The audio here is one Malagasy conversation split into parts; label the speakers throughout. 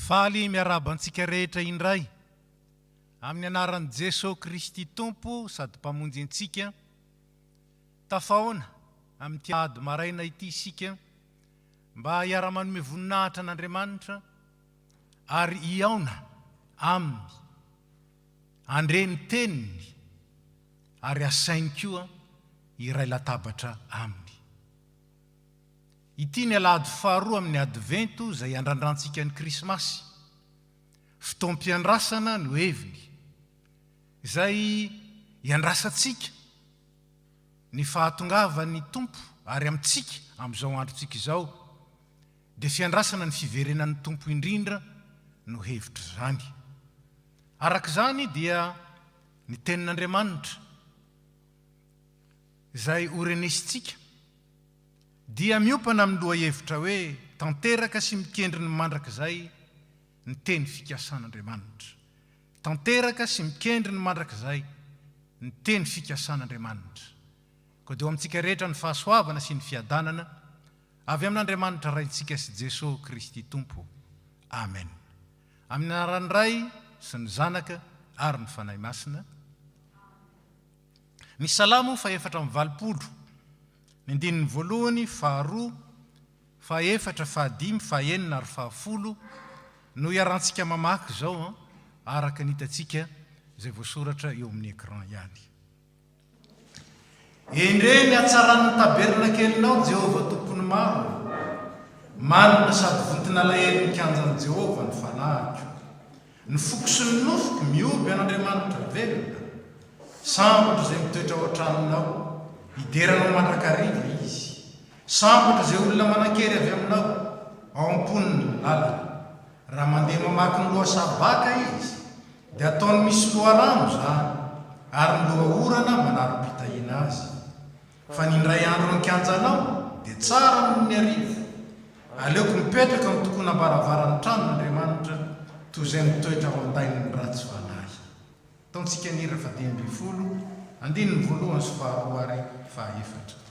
Speaker 1: Faly miarabantsika rehetra indray amin'ny anaran'i Jesosy Kristy Tompo sady mpamonjy antsika. Tafahoana amin'ny ady maraina ity isika mba hiara-manome voninahitra an'Andriamanitra ary hiaona aminy, andreny teniny ary asainy koa iray latabatra aminy. Ity ny alahady faharoa amin'ny advento izay andrandrantsika ny Krismasy. Fotoam-piandrasana no heviny izay iandrasantsika ny fahatongavan'ny Tompo ary amintsika amin'izao androntsika izao dia fiandrasana ny fiverenan'ny Tompo indrindra no hevitra izany. Araka izany dia ny tenin'Andriamanitra izay orenesitsika dia miopana amin'ny lohahevitra hoe tanteraka sy mikendry ny mandrakizay ny teny fikasan'Andriamanitra. Tanteraka sy mikendry ny mandrakizay ny teny fikasan'Andriamanitra. Koa dia amintsika rehetra ny fahasoavana sy ny fiadanana avy amin'Andriamanitra raintsika sy Jesosy Kristy Tompo. Amen. Amin'ny anaran'ny Ray sy ny Zanaka ary ny Fanahy Masina. Ny Salamo fahaefatra amby valopolo. Ny andininy voalohany, faharoa, fahaefatra, fahadimy, fahaenina ary fahafolo no iarantsika mamaky izao araka ny hitantsika izay voasoratra eo amin'ny écran ihany. Endre ny hatsaran'ny tabernakelinao Jehovah tompony maro, manana sady vontina alahelo ny kianjan'i Jehovah ny fanahiko. Ny foko sy ny nofoko mioby an'Andriamanitra velona, sambatra izay mitoetra ao an-tranonao, hideranao mandrakariva izy. Sambatra izay olona manan-kery avy aminao, ao am-poniny lalana. Raha mandeha mamaky ny loha sabaka izy, dia ataony misy loharano zany, ary ny loha orana manaro-pitahiana azy. Fa ny indray andro ny kianjanao, dia tsara noho ny arivo. Aleoko mipetraka amin'ny tokony hambaravaran'ny tranon'Andriamanitra, toy izay mitoetra ao an-dain'ny ratsy fanahy. Ataontsika ny hira fadimy ambin'ny folo, andininy voalohany sy faharoa ary fahaefatra.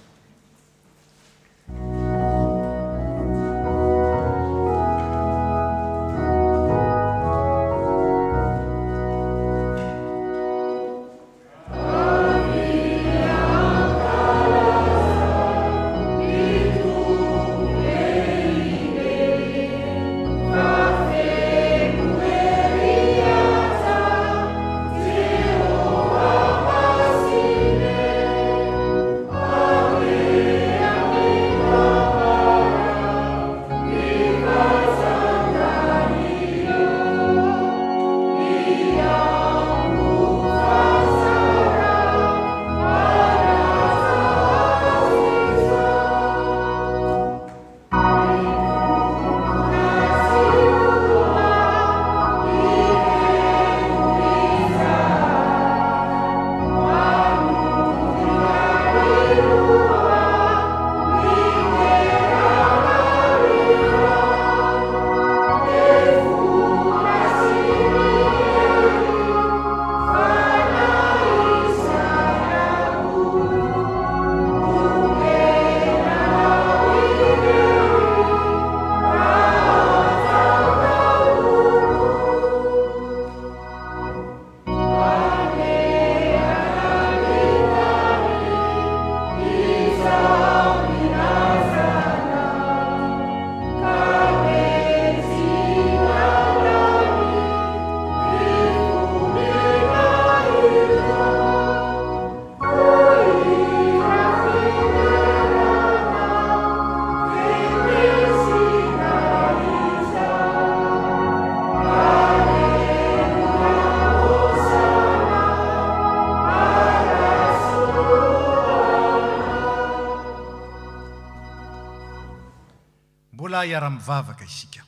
Speaker 1: Iara-mivavaka isika.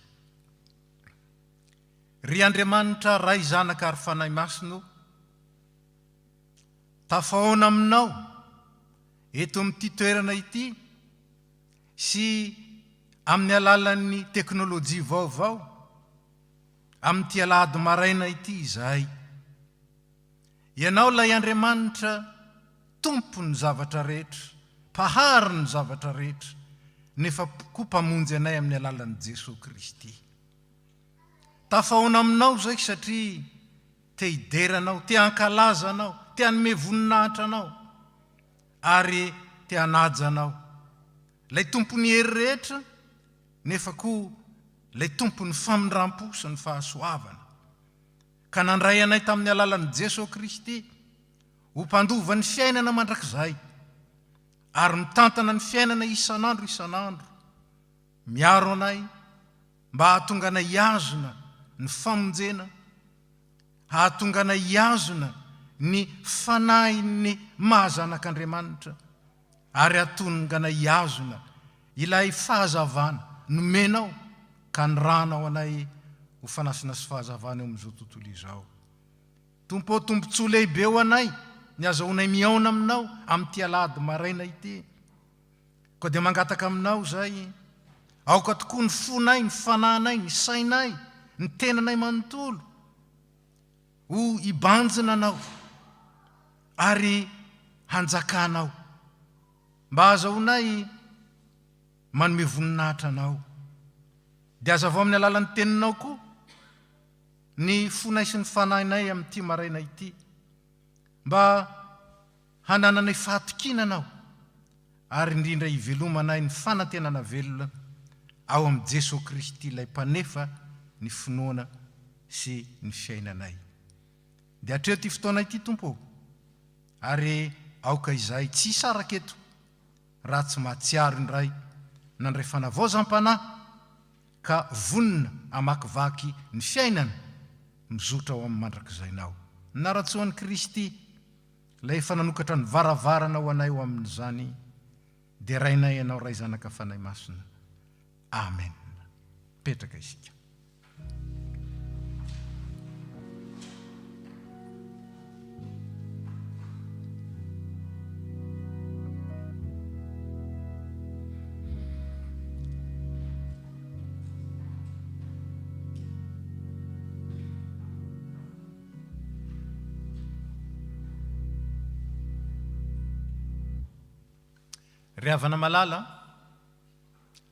Speaker 1: Ry Andriamanitra Ray Zanaka ary Fanahy Masina, tafahoana aminao eto amin'ity toerana ity sy amin'ny alalan'ny teknôlôjia vaovao amin'ity alahady maraina ity izahay. Ianao lay Andriamanitra tompony zavatra rehetra, pahary ny zavatra rehetra, nefa koa mpamonjy anay amin'ny alalan'i Jesosy Kristy. tafaona aminao zay satria te hideranao, te hankalaza anao, te hanome voninahitra anao ary te hanaja anao. Lay tompony hery rehetra nefa koa lay tompony famindram-po sy ny fahasoavana. Ka nandray anay tamin'ny alalan'i Jesosy Kristy ho mpandova ny fiainana mandrakizay ary mitantana ny fiainana isan'andro miaro anay mba hahatonga anay hiazona ny famonjena, hahatonga anay hiazona ny fanahin'ny mahazanak'Andriamanitra ary hahatonga anay hiazona ilay fahazavana nomenao ka niranao anay ho fanasina sy fahazavana eo amin'izao tontolo izao. Tompo tombontsoa lehibe ho anay ny azahoanay miaona aminao amin'ity alahady maraina ity. Koa dia mangataka aminao zay, aoka tokoa ny fonay, ny fananay, ny sainay, ny tenanay manontolo ho hibanjina anao ary hanjakanao mba azahoanay manome voninahitra anao. Dia azavao amin'ny alalan'ny teninao koa ny fonay sy ny fanahinay amin'ity maraina ity mba hanananay fahatokina anao ary indrindra hivelomanay ny fanantenana velona ao amin'ny Jesosy Kristy ilay mpanefa ny finoana sy ny fiainanay. Dia hatreo ty fotoana ity Tompo, ary aoka izay tsy hisaraka eto raha tsy mahatsiaro indray nandray fanavaozam-panahy ka vonina amakivaky ny fiainana mizotra ao amin'ny mandrakizainao. Naratsoan'i Kristy ilay efa nanokatra ny varavarana ho anay ho amin'izany, dia rainay ianao ray zanaka fanahy masina. Amen. Petraka isika. Ry havana malala,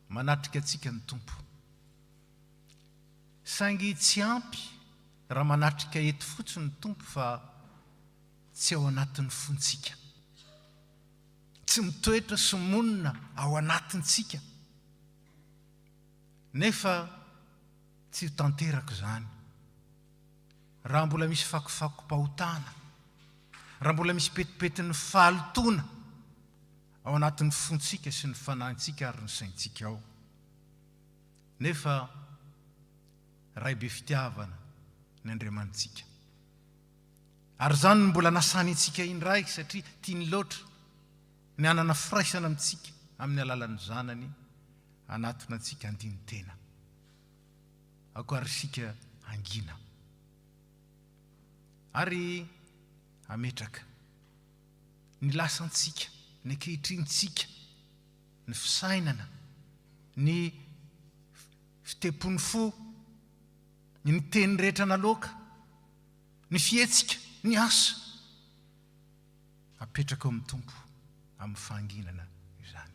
Speaker 1: manatrika antsika ny Tompo. Saingy tsy ampy raha manatrika eto fotsiny ny Tompo fa tsy ao anatin'ny fontsika. Tsy mitoetra sy monina ao anatintsika. Nefa tsy ho tanteraka zany. Raha mbola misy fakofako-pahotana, raha mbola misy petipetin'ny fahalotona ao anatin'ny fontsika sy ny fanahintsika ary ny saintsika ao. Nefa ray be fitiavana ny Andriamanitsika. Ary zany no mbola nasany antsika indray satria tiany loatra ny anana firaisana amintsika amin'ny alalan'ny zanany anatona antsika andiny tena. Ako ary sika angina. Ary ametraka ny lasantsika, ny ankehitrinintsika, ny fisainana, ny fitepony fo, ny teny rehetra naloka, ny fietsika, ny asa, apetraka ao amin'ny Tompo amin'ny fahanginana izany.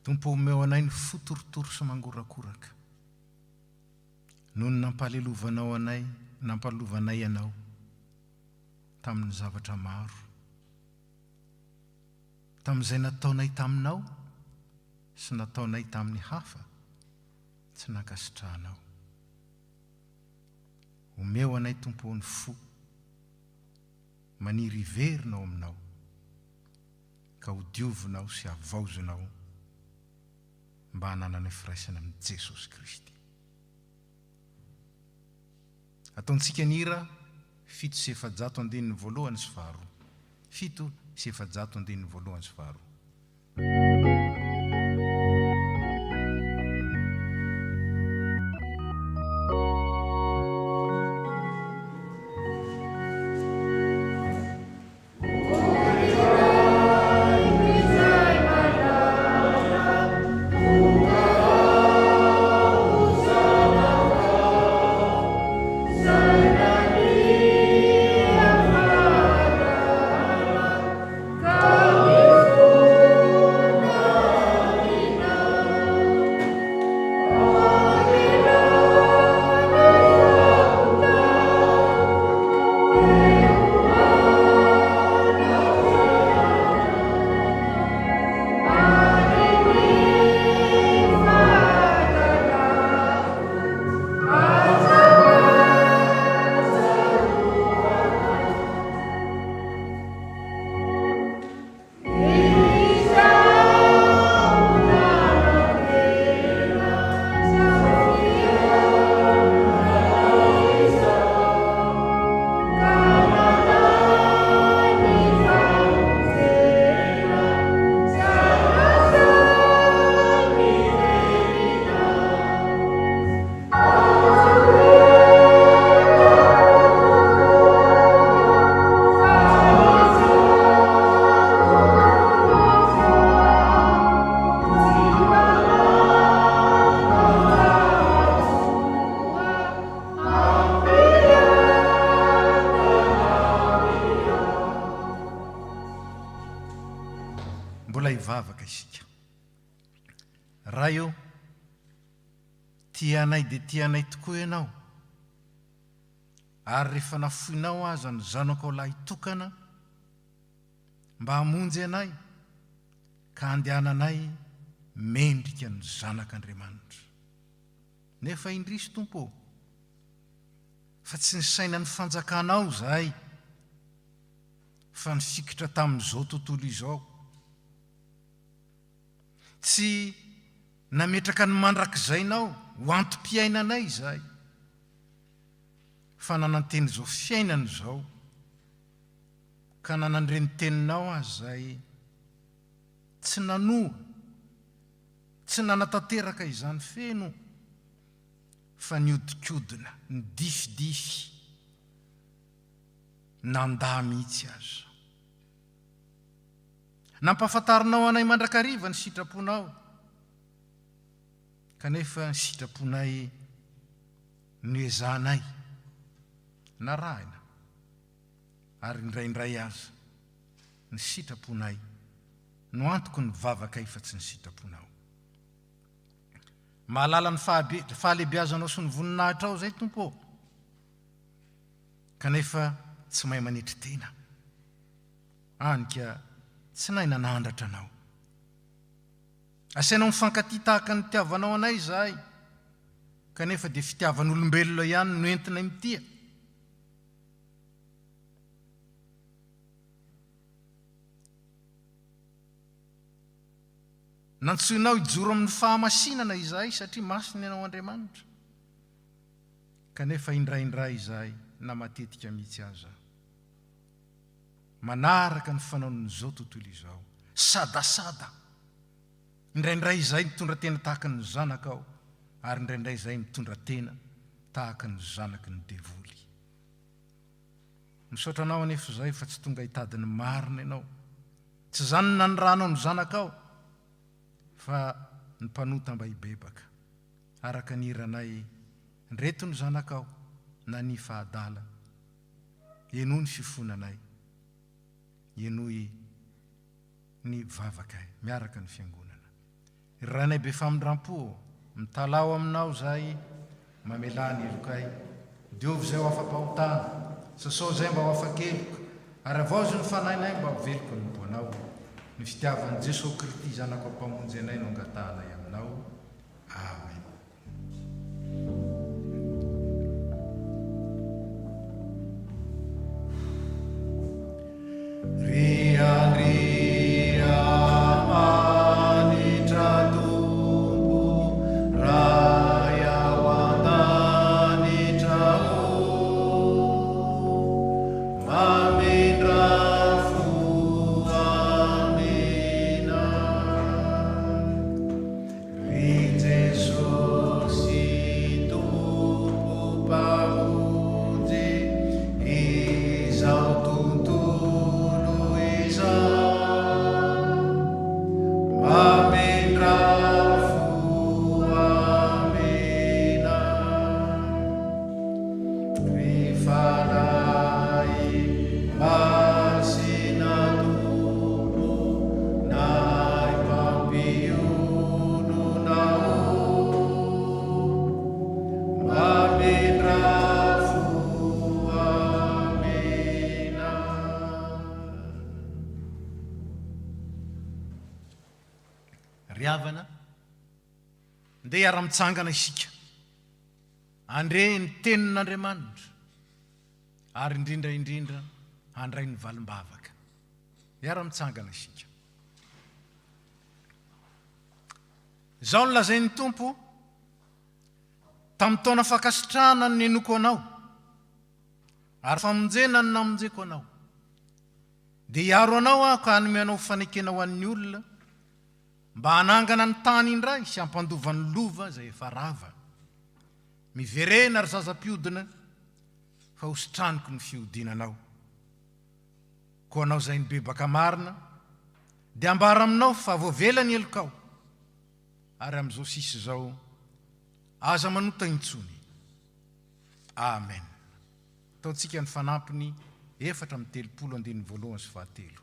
Speaker 1: Tompo omeo anay ny fotorotoro sy mangorakoraka noho ny nampalelovanao anay, nampalelovanay ianao tamin'ny zavatra maro, tamin'izay nataonay taminao sy nataonay tamin'ny hafa tsy nankasitrahanao. Omeo anay Tompo ny fo maniry iverinao aminao ka ho diovinao sy havaozonao mba hananana firaisana amin'ny Jesosy Kristy. Ataontsika ny hira 7:7 sy 2. 7:7 sy 2. manaraka isika. Raha eo tianay dia tianay tokoa ianao, ary rehefa nafoinao aza ny zanako ao lahy tokana mba hamonjy anay ka andehananay mendrika ny zanak'Andriamanitra. Nefa indrisy Tompo, fa tsy ny saina ny fanjakanao zahay, fa nifikitra tamin'izao tontolo izao. Tsy nametraka ny mandrakizainao ho antom-piainanay zahay, fa nananteny izao fiainana izao, ka nanandreny teninao azy zahay tsy nanoa, tsy nanatanteraka izany feno, fa niodikodina, nidifidify, nandà mihitsy aza. Nampafantarinao anay mandrakariva ny sitraponao, kanefa ny sitraponay noezanay, narahina, ary indraindray aza ny sitraponay no antoko ny vavakay fa tsy ny sitraponao. Mahalala ny fahalebiazanao sy ny voninahitra ao zay Tompo, kanefa tsy mahay manetry tena. Anika tsy nahay nanandratra anao. Asainao mifankaty tahaka ny tiavanao anay zahay, kanefa dia fitiavan'olombelona ihany no entinay mitia. Nantsoinao hijoro amin'ny fahamasinana izahay satria masina ianao Andriamanitra, kanefa indraindray izahay na matetika mihitsy aza manaraka ny fanaon'izao tontolo izao, sadasada. Indraindray izahay mitondra tena tahaka ny zanakao, ary indraindray izahay mitondra tena tahaka ny zanaky ny devoly. Misaotra anao anefa izahay fa tsy tonga hitady ny marina ianao, tsy zany nanoranao ny zanakao, fa ny mpanota mba hibebaka araka ny iranay nreto ny zanakao na ny fahadala, enoy ny fifonanay, enoy ny vavakay miaraka ny fiangonana. Iranay be famindram-po mitalao aminao zahay, mamelany elokay, diovy zay ho afa-pahotana, sasao zay mba ho afa-keloka, ary avaozy ny fanahinay mba ho veloko ny mpoanao. Ny fitiavan'i Jesosy Kristy zanako mpamonjy anay no angatahanay aminao. Amen. Riavana, ndeha ara-mitsangana isika, andre ny tenin'Andriamanitra, ary indrindra handray ny valim-bavaka. Miara-mitsangana isika. Izao no lazain'ny Tompo, tamin'ny taona fankasitrahana ny nenoko anao, ary famonjena ny namonjeko anao, dia hiaro anao aho ka hanome anao fanekena ho an'ny olona, mba hanangana ny tany indray sy hampandova ny lova zay efa rava, miverena ary zaza-piodina fa hositraniko ny fiodinanao. Ko anao zay ny bebaka marina, dia ambara aminao fa voavela ny elokao, ary amin'izao sisy izao aza manota intsony. Amen. Ataontsika ny fanampiny 4:30 sy 9.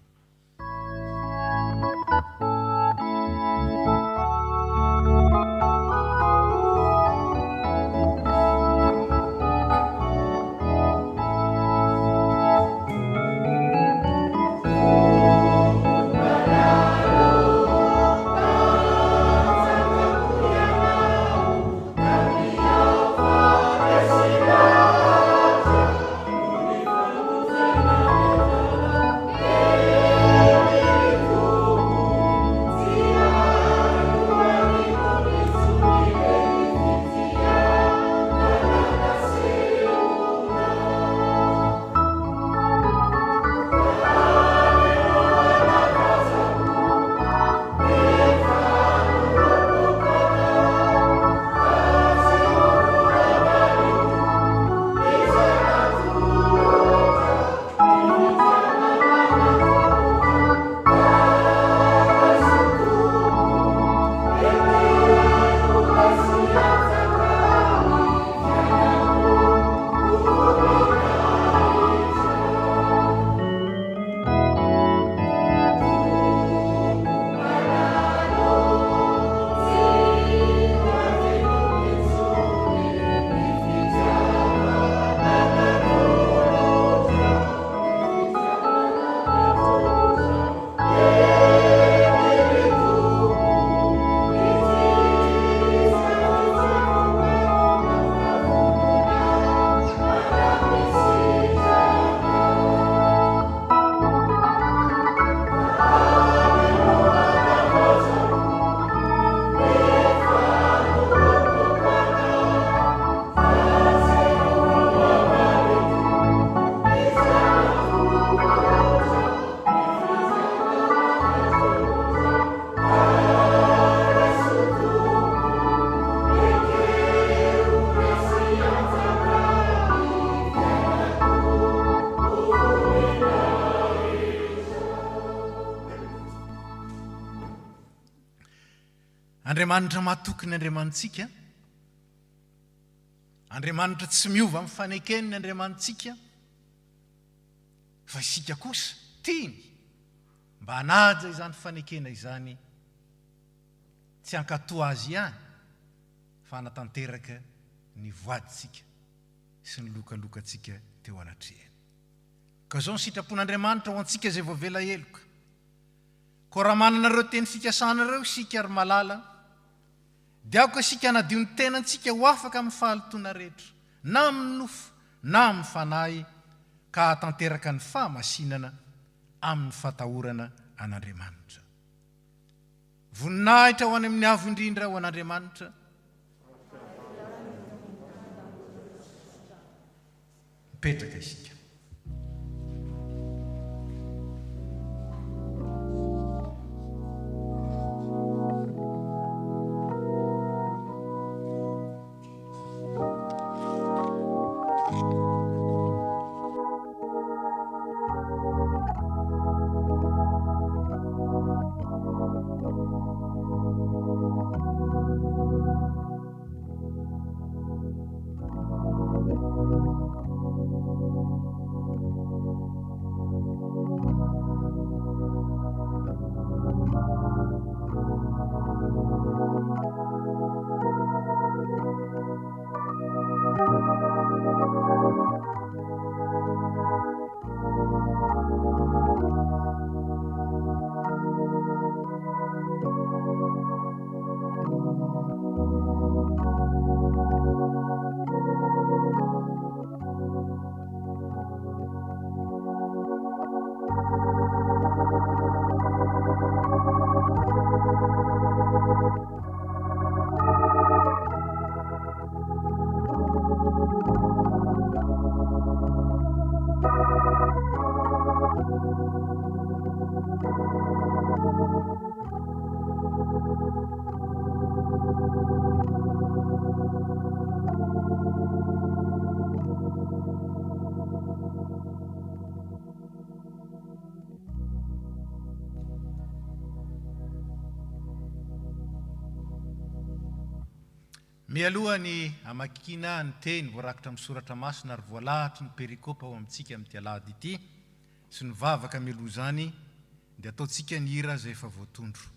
Speaker 1: Andriamanitra mahatoky ny Andriamanitsika. Andriamanitra tsy miova amin'ny fanekeny ny Andriamanitsika, fa isika kosa tiany mba hanaja izany fanekena izany, tsy hankatoa azy ihany, fa hanatanteraka ny voaditsika sy ny lokalokatsika teo anatrehany. Ka zao ny sitrapon'Andriamanitra ho antsika izay voavela eloka. Ko raha manana ireo teny fikasana ireo isika ary malala, dia aoka isika hanadio ny tenantsika ho afaka amin'ny fahalitoana rehetra, na amin'ny nofo na amin'ny fanahy, ka hatanteraka ny fahamasinana amin'ny fatahorana an'Andriamanitra. Voninahitra ho any amin'ny avo indrindra ho an'Andriamanitra. Mipetraka isika. Mialoha ny hamakina ny teny voarakitra amin'ny soratra masina ary voalahatra ny perikôpa ao amintsika amin'ity Alahady ity sy ny vavaka mialoha izany, dia ataontsika ny hira izay efa voatondro.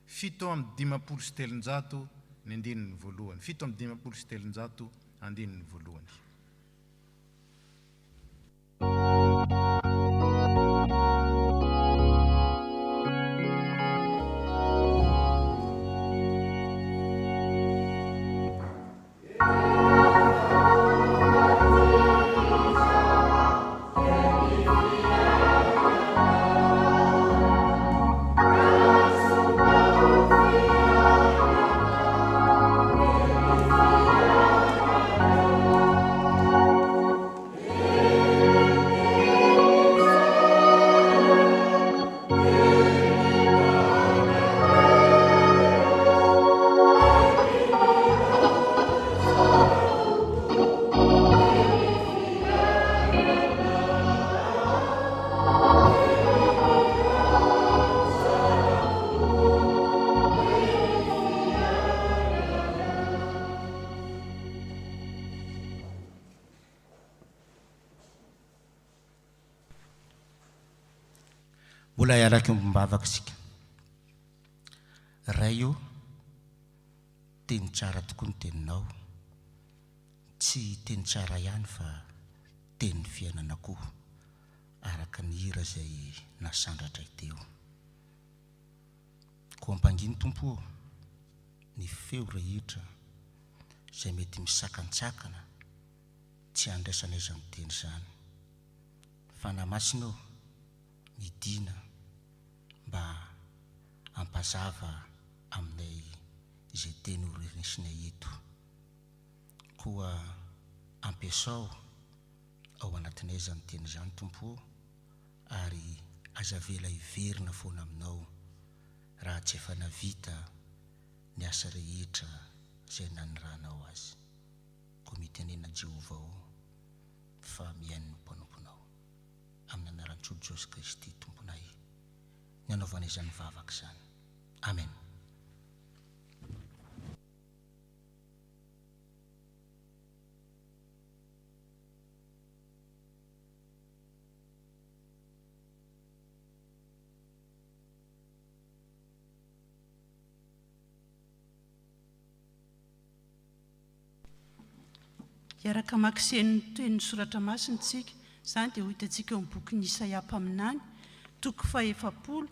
Speaker 1: 7:500 ny andininy voalohany. 7:500 andininy voalohany.
Speaker 2: Mbola iaraka mivavaka isika. Ray io teny tsara tokoa ny teninao, tsy teny tsara ihany fa teny fiainana koa, araka ny hira izay nasandratra teo. Ko ampanginy Tompo ny feo rehetra izay mety misakantsakana, tsy andraisana izany teny izany, fa namasinao midina mba ampazava aminay izay teny orenesinay eto, koa ampiasao ao anatinay izany teny izany Tompo, ary azavela hiverina foana aminao raha tsy efa navita ny asa rehetra izay naniranao azy. Ko mitenena Jehova ao fa miain'ny mpanomponao, amin'ny anaran'i Jesosy Kristy Tomponay, ny anaovana izany vavaka izany. Amen.
Speaker 3: Iaraka makiseny toen'ny soratra masina tsika, izany dia ho hitantsika eo amin'ny boky ny Isaia mpaminany, toko faha-efapolo,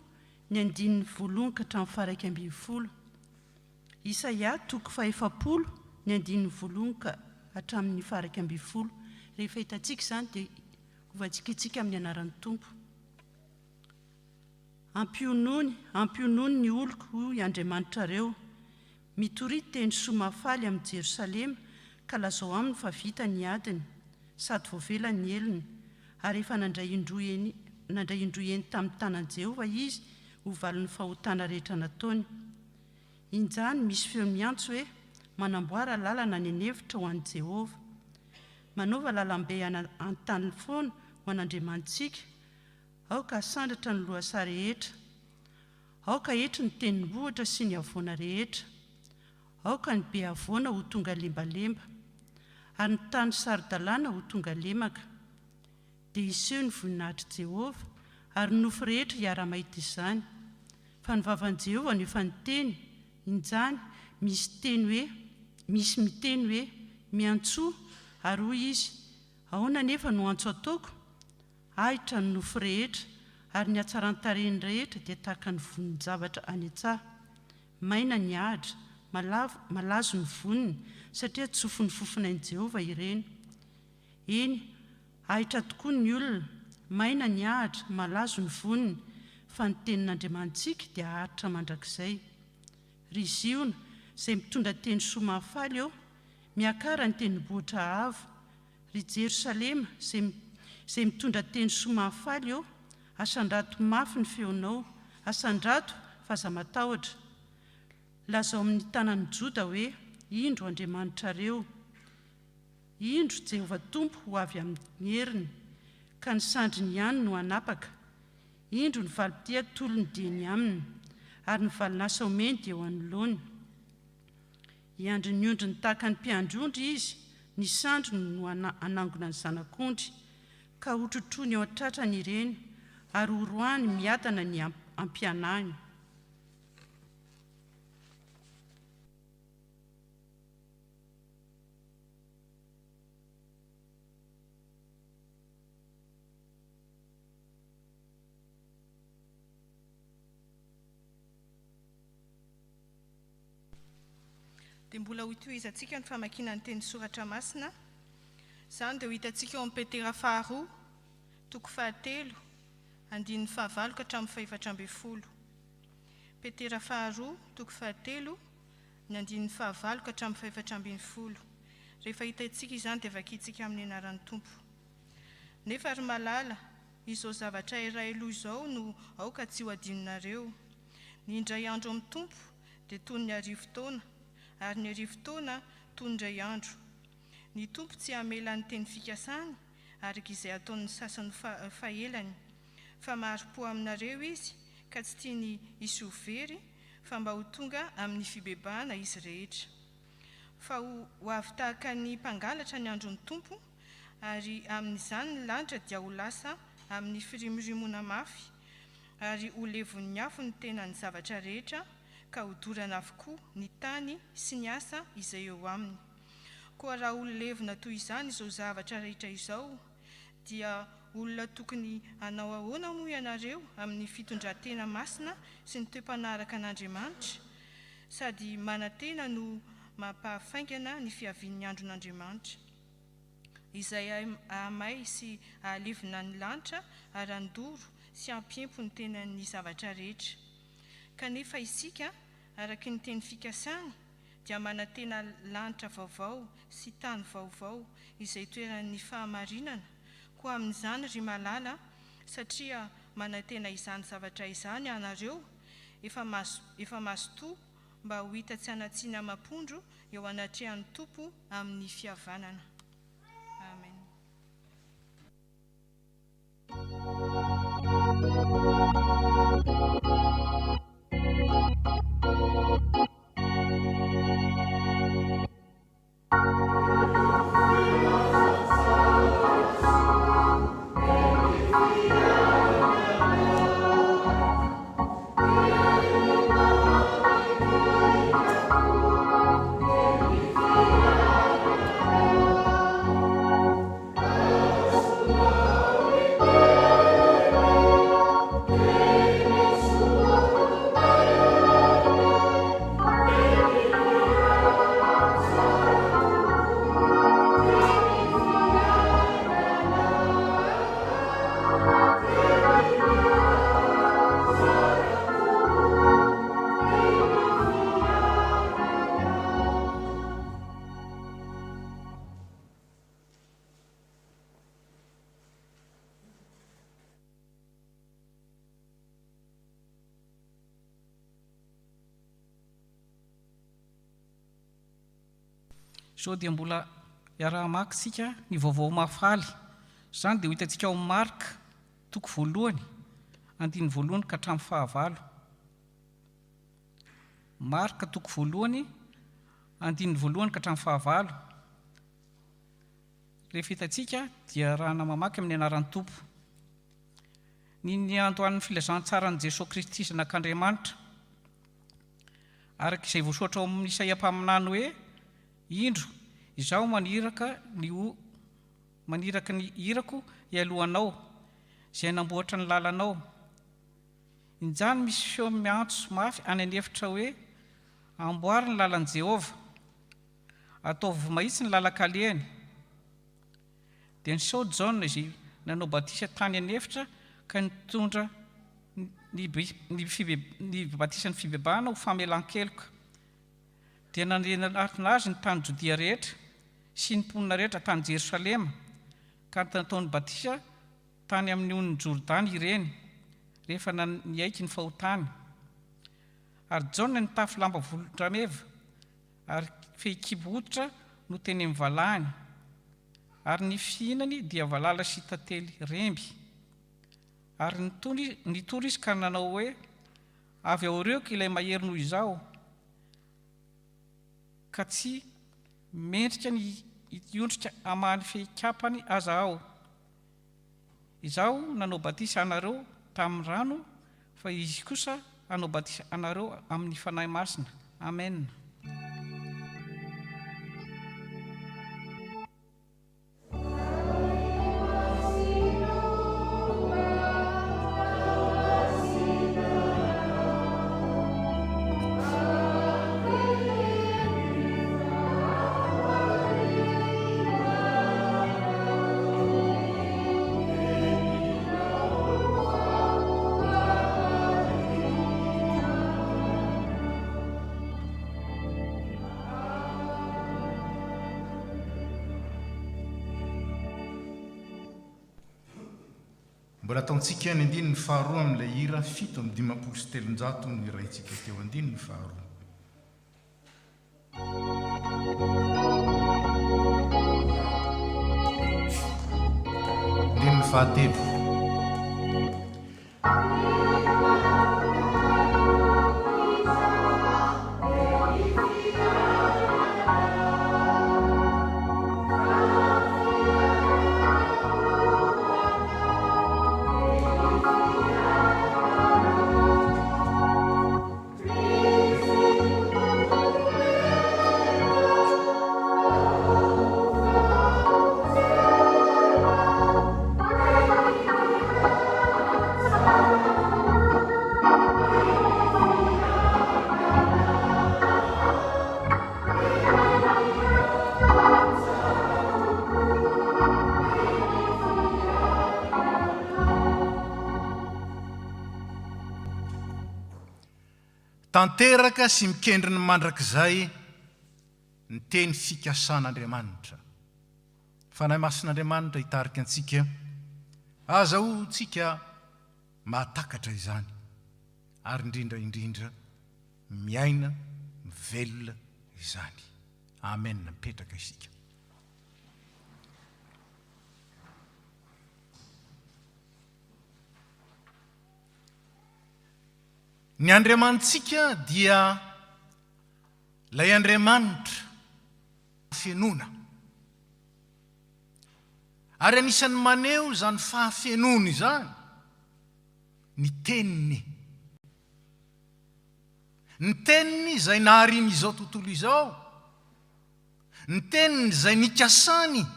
Speaker 3: ny andininy voalohany ka hatramin'ny faha-raika ambin'ny folo. Isaia toko faha-efapolo, ny andininy voalohany ka hatramin'ny faha-raika ambin'ny folo. Rehefa hitantsika izany dia hovantsika itsika amin'ny anaran'ny Tompo. Ampionony ny oloko i Andriamanitrareo, mitority teny somafaly amin'ny Jerosalema, ka lazao aminy fa vita ny adiny, sady voavela ny eliny, ary efa nandray indroy eny tamin'ny tanan Jehova izy ho valin'ny fahotana rehetra nataony. Injany misy feo miantso hoe manamboara lalana ny anevitra ho an'i Jehova, manaova lalambe an-tany foana ho an'Andriamantsika, aoka asandratra ny lohasaha rehetra, aoka etry ny tendrombohitra sy ny havoana rehetra, aoka ny be havoana ho tonga lembalemba, ary ny tany sarodalàna ho tonga lemaka. Dia iseho ny voninahitry Jehova, ary nofo rehetra hiara-mahita izany. Fa ny vavan'i Jehova no efa niteny, injany misy miteny hoe miantsoa, ary hoy izy, ahoana nefa no antso ataoko? Ahitra ny nofo rehetra, ary ny hatsaran-tarehiny rehetra dia tahaka ny vonin-javatra any an-tsaha. Maina ny ahitra, malazo ny voniny, satria tsofin'ny fofonain'i Jehova ireny. Eny, ahitra tokoa ny olona, maina ny ahitra, malazo ny voniny, fa ny tenin'Andriamantsika dia ahitra mandrakizay. Ry Ziona, izay mitondra teny somafaly eo, miakara ny tendrombohitra avo. Ry Jerosalema, izay mitondra teny somafaly eo, asandrato mafy ny feonao, asandrato fa aza matahotra. Lazao amin'ny tanan'ny Joda hoe, indro Andriamanitrareo, indro Jehova Tompo ho avy amin'ny heriny, ka ny sandriny ihany no hanapaka. Indro ny valim-pitia tolony dia ny aminy, ary ny valinasa omeny dia ho anoloany. Iandry ny ondriny tahaka ny mpiandry-ondry izy, ny sandriny no anangona ny zanak'ondry, ka hotrotrony ao an-tratrany ireny, ary horoany miadana ny ampianahiny.
Speaker 4: Dia mbola hoitohizantsika ny famakiana ny teny soratra masina. Izany dia ho hitantsika eo amin'ny Petera faharoa, toko fahatelo, andininy fahavalo ka hatramin'ny fahaefatra ambin'ny folo. Petera faharoa, toko fahatelo, ny andininy fahavalo ka hatramin'ny fahaefatra ambin'ny folo. Rehefa hitantsika izany dia vakiantsika amin'ny anaran'ny Tompo. Nefa ary malala, izao zavatra iray aloha izao no aoka tsy ho adininareo. Ny indray andro amin'ny Tompo dia toy ny arivo taona, ary ny arivo taona toy ny indray andro. Ny Tompo tsy hamela ny teny fikasany, araka izay ataon'ny sasany fahelany, fa mahari-po aminareo izy, ka tsy tiany hisy ho very, fa mba ho tonga amin'ny fibebahana izy rehetra. Fa ho avy tahaka ny mpangalatra ny andron'ny Tompo, ary amin'izany ny lanitra dia ho lasa amin'ny firimorimoana mafy, ary ho levon'ny afo ny tenany zavatra rehetra, ka ho dorana avokoa ny tany sy ny asa izay eo aminy. Koa raha ho levona toy izany izao zavatra rehetra izao, dia olona tokony hanao ahoana moa ianareo amin'ny fitondran-tena masina sy ny toe-panaraka an'Andriamanitra, sady manantena no mampahafaingana ny fiavian'ny andron'Andriamanitra, izay ahamay sy ahalevona ny lanitra ary andoro sy ampiempo ny tenan'ny zavatra rehetra. Kanefa isika, araka ny teny fikasany, dia manantena lanitra vaovao sy tany vaovao izay toeran'ny fahamarinana, koa amin'izany ry malala, satria manantena izany zavatra izany anareo, efa mazotoa mba ho hita tsy anatsiana mampondro eo anatrehan'ny Tompo amin'ny fihavanana. Amen.
Speaker 5: sao dia mbola iara-maka sika ny vaovao mafaly. Zany dia ho hitantsika ao Marka toko voalohany andiny voalohany ka hatramin'ny fahavalo. Marka toko voalohany andiny voalohany ka hatramin'ny fahavalo. Rehefa hitantsika dia rahana mamaky amin'ny anaran'ny Tompo. Ny andohan'ny filazantsarany Jesosy Kristy zanak'Andriamanitra, araka izay voasoratra ao amin'ny Isaia mpaminany hoe: indro izaho maniraka ny irako ialohanao, izay namboatra ny lalanao. Injany misy feo miantso mafy any anefitra hoe: amboary ny lalan'i Jehova, ataovy mahitsy ny lalan-kalehany. Dia ny sao Jaona izay nanao batisa tany anefitra ka nitondra ny batisan'ny fibebahana ho famelan-keloka. Dia nanenarina azy ny tany Jodia rehetra sy ny mponina rehetra tany Jerosalema, ka nataony batisa tany amin'ny on'ny Jordany ireny rehefa niaiky ny fahotany. Ary Jaona nitafy lamba volon-drameva ary fehikibo hoditra no teny amin'ny valahany, ary ny fihinany dia valala sy tantely remby. Ary nitory izy ka nanao hoe: avy aoreoko ilay mahery noho izao, ka tsy mendrika ny hiondrika hamany fehikapany aza aho. Izaho nanao batisa anareo tamin'ny rano, fa izy kosa hanao batisa anareo amin'ny fanahy masina. Amen.
Speaker 1: Mbola ataontsika ny andiny ny faharoa amin'ilay hira 7 amin'ny 570 no iraintsika teo andiny ny faharoa. Andiny ny fahatelo. Tanteraka sy mikendry ny mandrakizay ny teny fikasan'Andriamanitra. Fanahy masin'Andriamanitra hitarika antsika, azaho tsika mahatakatra izany, ary indrindra miaina mivelona izany. Amen. Mipetraka isika. Ny Andriamanitsika dia lay Andriamanitra fenona. Ary anisan'ny maneho zany fahafenona izany ny teniny. Ny teniny izay nahariny izao tontolo izao. Ny teniny izay nikasany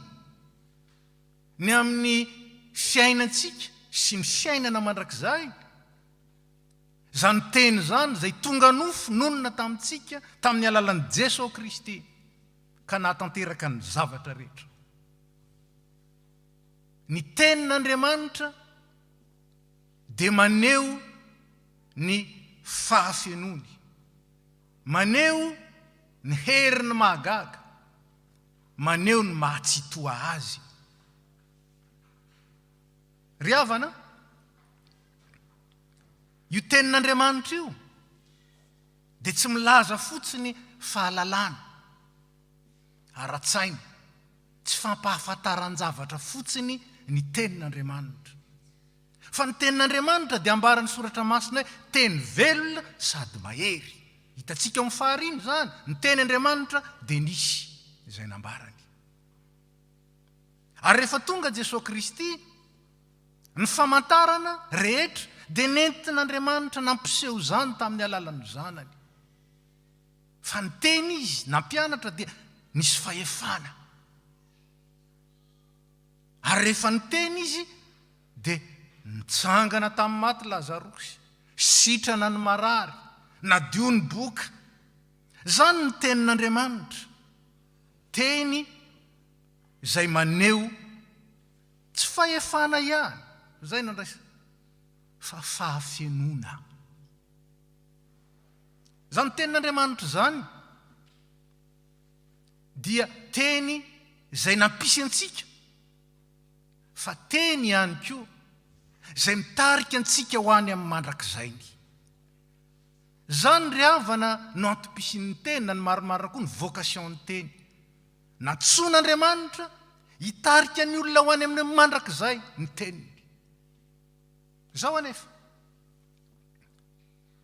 Speaker 1: ny amin'ny fiainantsika sy ny fiainana mandrakizay. Zany teny zany izay tonga nofo nonona tamintsika tamin'ny alalan'i Jesosy Kristy ka nahatanteraka ny zavatra rehetra. Ny tenin'Andriamanitra dia maneho ny fahafenony, maneho ny heriny mahagaga, maneho ny mahatsitoa azy. Ry havana, io tenin'Andriamanitra io dia tsy milaza fotsiny fahalalana, ara-tsaina tsy fampahafantaran-javatra fotsiny ny tenin'Andriamanitra. Fa ny tenin'Andriamanitra dia ambarany soratra masina hoe teny velona sady mahery. Hitantsika amin'ny fahariny zany, ny teny Andriamanitra dia nisy izay nambarany. Ary rehefa tonga Jesosy Kristy, ny famantarana rehetra dia nentin'Andriamanitra nampiseho zany tamin'ny alalan'ny zanany. Fa ny teny izy nampianatra dia nisy fahefana. Ary rehefa ny teny izy dia nitsangana tamin'ny maty Lazarosy, sitrana ny marary, nadio ny boka. Zany ny tenin'Andriamanitra, teny izay maneho tsy fahefana ihany, zay nandraisa, fa fahafenona. Zany tenin'Andriamanitra zany dia teny izay nampisy antsika, fa teny ihany koa izay mitarika antsika ho any amin'ny mandrak'izainy. Zany ry havana no antom-pisian'ny teny na ny marimarina koa ny vocation-ny teny. Nantsoan'Andriamanitra hitarika ny olona ho any amin'ny mandrak'izay ny teniny. Zao anefa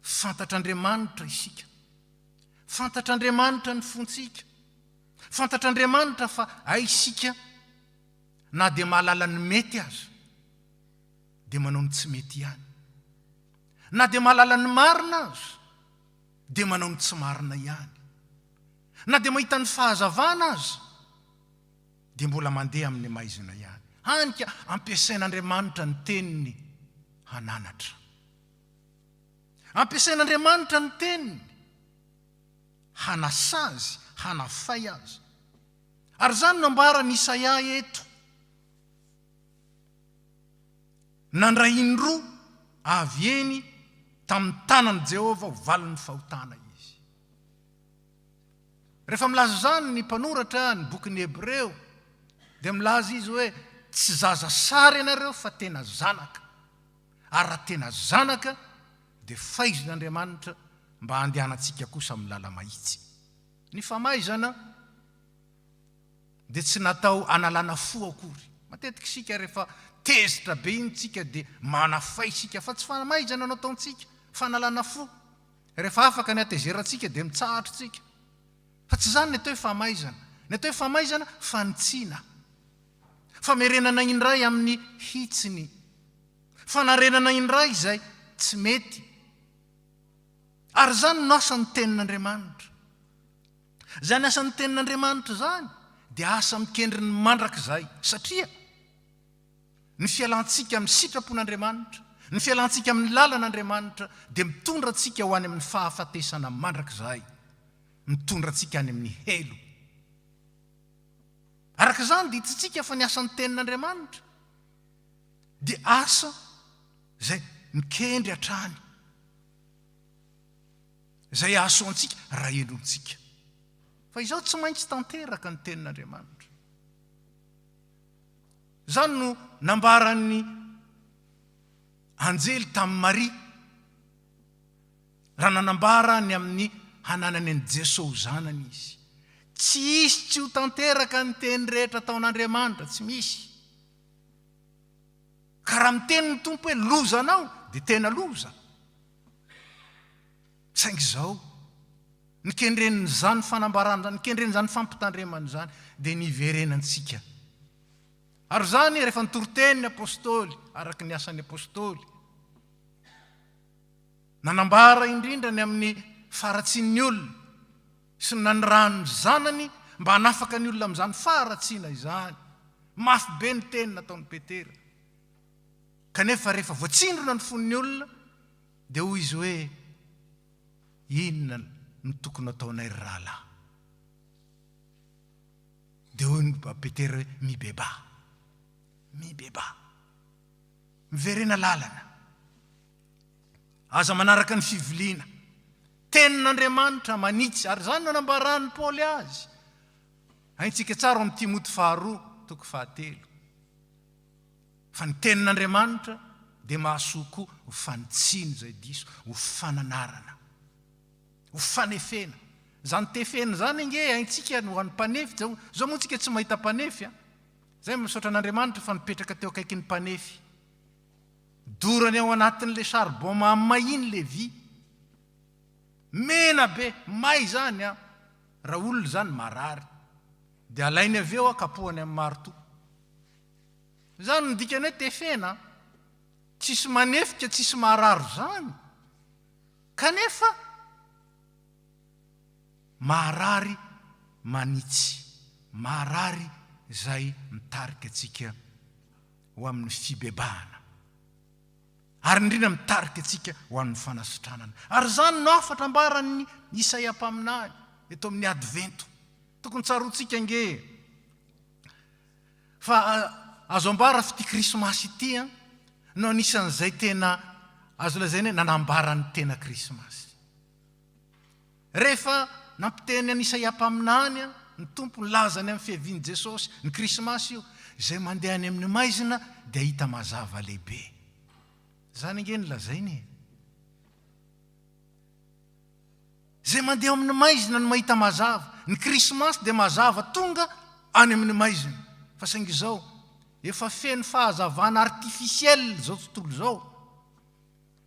Speaker 1: fantatr'Andriamanitra isika, fantatr'Andriamanitra ny fontsika, fantatr'Andriamanitra fa isika na dia mahalala ny mety aza dia manao ny tsy mety ihany, na dia mahalala ny marina aza dia manao ny tsy marina ihany, na dia mahita ny fahazavana aza dia mbola mandeha amin'ny maizina ihany. Hanika ampiasain'Andriamanitra ny teniny hananatra, ampiasain'Andriamanitra ny teniny hanasazy, hanafay azy. Ary zany nambarany Isaia eto, nandray indroa avy eny tamin'ny tanan'i Jehova ho valon'ny fahotana izy. Rehefa milaza zany ny mpanoratra ny bokin'ny Hebreo dia milaza izy hoe tsy zaza sary ianareo fa tena zanaka, ary raha tena zanaka dia faizin'Andriamanitra mba handehanantsika kosa amin'ny lala mahitsy. Ny famaizana dia tsy natao analana fo akory. Matetika isika rehefa tezitra be iny tsika dia manafay sika, fa tsy famaizana no ataontsika, fanalana fo. Rehefa afaka ny atezerantsika dia mitsahatra tsika. Fa tsy zany ny atao hoe famaizana. Ny atao hoe famaizana fanitsiana, famerenana indray amin'ny hitsiny, fanarenana indray izay tsy mety. Ary zany no asan'ny tenin'Andriamanitra. Zany asan'ny tenin'Andriamanitra zany dia asa mikendry ny mandrakizay, satria ny fialantsika amin'ny sitrapon'Andriamanitra, ny fialantsika amin'ny lalan'Andriamanitra dia mitondra antsika ho any amin'ny fahafatesana mandrakizay, mitondra antsika any amin'ny helo. Araka zany dia hitsitsika fa ny asan'ny tenin'Andriamanitra dia asa izay mikendry hatrany, izay ahasoantsika raha endrontsika. Fa izao tsy maintsy tanteraka ny tenin'Andriamanitra. Zany no nambaran'ny anjely tamin'ny Maria, raha nanambarany amin'ny hananany an'i Jesosy zanany izy. Tsy isy tsy ho tanteraka ny teny rehetra ataon'Andriamanitra, tsy misy. Ka raha miteny ny tompo hoe loza anao dia tena loza. Saingy izao nikendren'ny zany fanambarana zany, nikendren'ny zany fampitandremana zany dia niverenantsika. Ary zany rehefa nitoroteny ny apôstôly araka ny asan'ny apôstôly, nanambara indrindra ny amin'ny faharatsian'ny olona sy nanirahany zanany mba hanafaka ny olona amin'izany faharatsiana izany. Mafy be ny teny nataon'ny Petera. Kanefa rehefa voatsindrona ny fon'ny olona dia hoy izy hoe inona no tokony ataonay rahalahy? Dia hoy Petera hoe mibeba, mibeba, miverena lalana. Aza manaraka ny fiviliana, tenin'Andriamanitra manitsy. Ary zany nanambarany Paoly azy. Haintsika tsara amin'ny Timoty 2:7. Fa ny tenin'Andriamanitra dia mahasoa koa ho fanitsiana izay diso, ho fananarana, ho fanefena. zany tefeny zany nge aintsika ho an'ny mpanefy zao moa tsika tsy mahita mpanefy zay misaotra an'Andriamanitra fa nipetraka teo akaiky ny mpanefy dorany ao anatin'le charbon mamahiny le vy mena be may zany raha olona zany marary dia alainy aveo kapohany amin'ny marito zany nodikany hoe tefena tsisy manefika tsisy marary zany kanefa marary manitsy marary zay mitarika atsika ho amin'ny fibebahana ary indrindra mitarika atsika ho amin'ny fanasitranana ary zany no afatra ambaran'ny Isaia mpaminany eto amin'ny advento tokony tsarotsika nge fa azo ambara fity krismasy ity no anisan'izay tena azo lazaina hoe nanambarany tena krismasy rehefa nampiteny any Isaia mpaminany ny tompo nilazany amin'ny fiaviany Jesosy ny krismasy io zay mandeha any amin'ny maizina dia hita mazava lehibe zany nge nilazainy zay mandeha amin'ny maizina no mahita mazava ny krismasy dia mazava tonga any amin'ny maizina fa saingy zao efa feno fahazavana artifisiel zao tontolo zao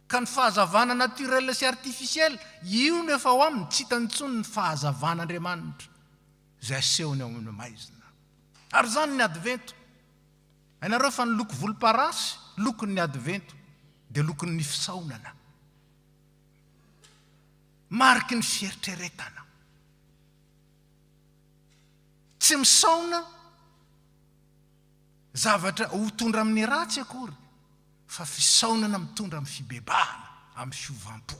Speaker 1: ka ny fahazavana naturel sy artifisiel io no efa ho aminy tsy hitany intsony ny fahazavan'Andriamanitra zay asehony ao amin'ny maizina ary zany ny advento hainareo fa ny loko volomparasy lokony advento dia lokony fisaonana mariky ny fieritreretana tsy misaona zavatra ho tondra amin'ny ratsy akory fa fisaonana mitondra amin'ny fibebahana amin'ny fiovampo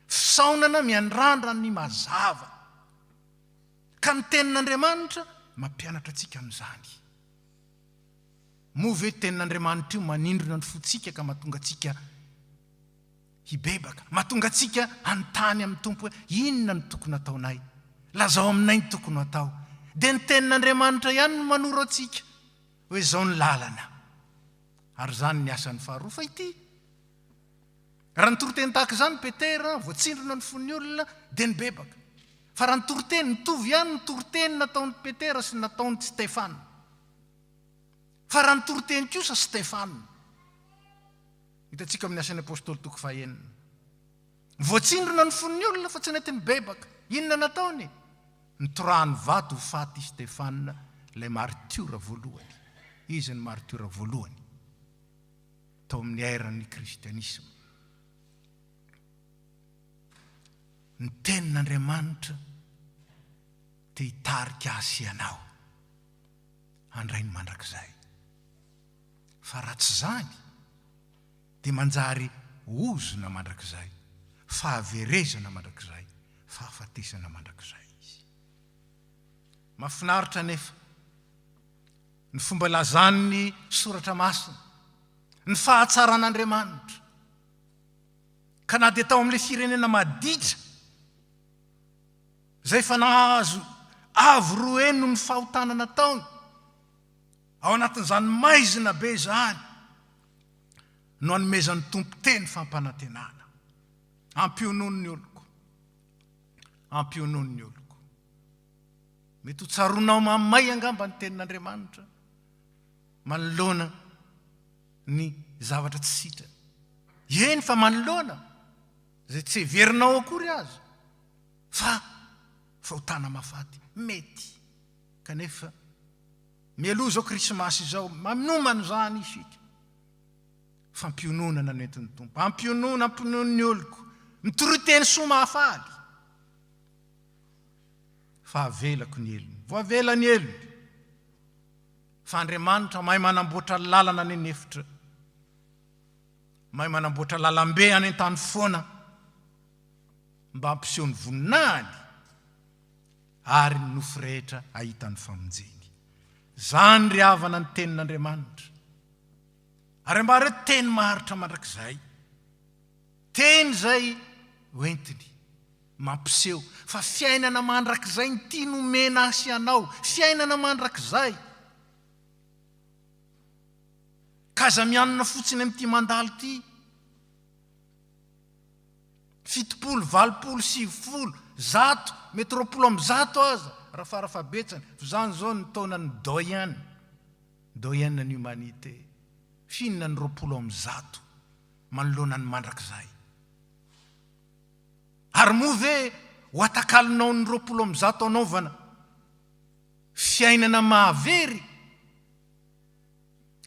Speaker 1: fisaonana miandrandra ny mazava ka ny tenin'Andriamanitra mampianatra atsika amin'izany moa ve tenin'Andriamanitra io manindrona ny fotsika ka mahatonga atsika hibebaka mahatonga atsika anontany amin'ny tompo hoe inona ny tokony ataonay lazao aminay ny tokony atao dia ny tenin'Andriamanitra ihany no manoro atsika hoe zao ny lalana ary zany ny asan'ny faharoa fa ity raha nitoroteny tahaka izany Petera voatsindrona ny fon'ny olona dia nibebaka fa raha nitoroteny nitovy ihany nitoroteny nataon'ny Petera sy nataon'ny Stefana fa raha nitoroteny kosa Stefana hitatsika amin'ny asan'ny apôstôly toko fahaenina voatsindrona ny fon'ny olona fa tsy nety nibebaka inona nataony nitorahany vato ho faty Stefana ilay martiora voalohany izy ny martiora voalohany tao amin'ny eran'ny kristianisma ny tenin'Andriamanitra te hitarika azy ianao handray ny mandrakizay fa raha tsy zany dia manjary ozona mandrakizay fahaverezana mandrakizay fahafatesana mandrakizay izy mahafinaritra nefa ny fomba lazan'ny soratra masina ny fahatsaran'Andriamanitra ka na dia tao amin'ilay firenena maditra zay fa nahazo avo roa eno ny fahotanana taony ao anatin'izany maizina be zany no anomezan'ny tompo teny fampanantenana ampionon'ny oloko ampionon'ny oloko mety ho tsaronao mamay angamba ny tenin'Andriamanitra manoloana ny zavatra tsy sitra eny fa manoloana zay tsy heverinao akory azy fa fahotana mafaty mety kanefa mialoha zao krismasy zao manomana zany isika fampiononana no entin'ny tompo ampionon'ny oloko mitoroteny soa mahafaly fa avelako ny elony voavela ny elony fa Andriamanitra mahay manamboatra lalana ny nefitra mahay manamboatra lalambe any an-tany foana mba hampiseho ny voninahiny ary ny nofo rehetra ahitany famonjeny zany ry havana ny tenin'Andriamanitra ary ambara hoe teny maharitra mandrakizay teny zay hoentiny mampiseho fa fiainana mandrakizay ny tia nomena asy ianao fiainana mandrakizay kaza mianana fotsiny amin'ity mandalo ity 7, 8, 9, zato mety 20 aza raha farafabetsany fa zany zao ny taonany doyen ny humanité finina ny 20 manoloana ny mandrakizay ary moa ve ho atakalinao ny 20 anaovana fiainana mahavery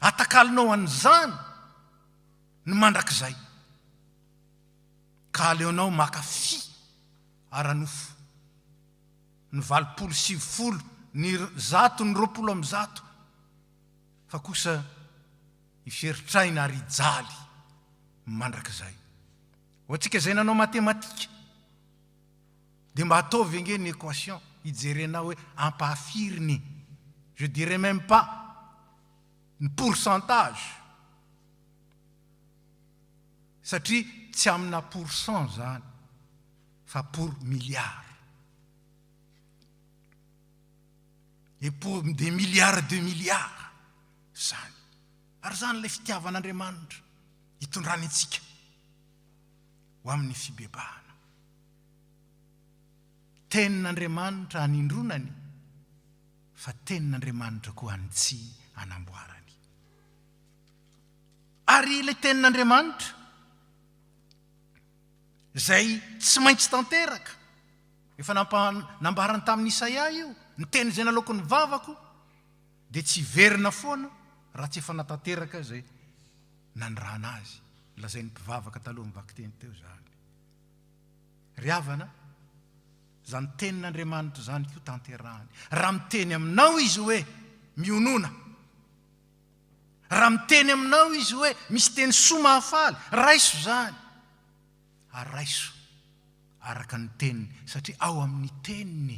Speaker 1: atakalinao an'izany ny mandrakizay ka aleonao makafy aranofo ny 20 ny 100 ny 20 fa kosa iferitraina ary ijaly mandrakizay ohatsika zay nanao matematika dia mba ataovy ange ny équation ijerenao hoe ampahafiriny je dirais même pas ny pourcentage satria tsy amina pourcent zany fa pour milliards et pour des milliards de milliards zany ary zany ilay fitiavan'Andriamanitra hitondrany antsika ho amin'ny fibebahana tenin'Andriamanitra hanindronany fa tenin'Andriamanitra koa antsy anamboarany ary ilay tenin'Andriamanitra zay tsy maintsy tanteraka efa nambarany tamin'ny Isaia io ny teny zay nalaoko ny vavako dia tsy verina foana raha tsy efa natanteraka zay nanirana azy lazay ny mpivavaka taloha mivaky teny teo zany ry havana zany tenin'Andriamanitra zany koa tanterahany raha miteny aminao izy hoe mionona raha miteny aminao izy hoe misy teny soa mahafaly raiso zany ary raiso araka ny teniny satria ao amin'ny teniny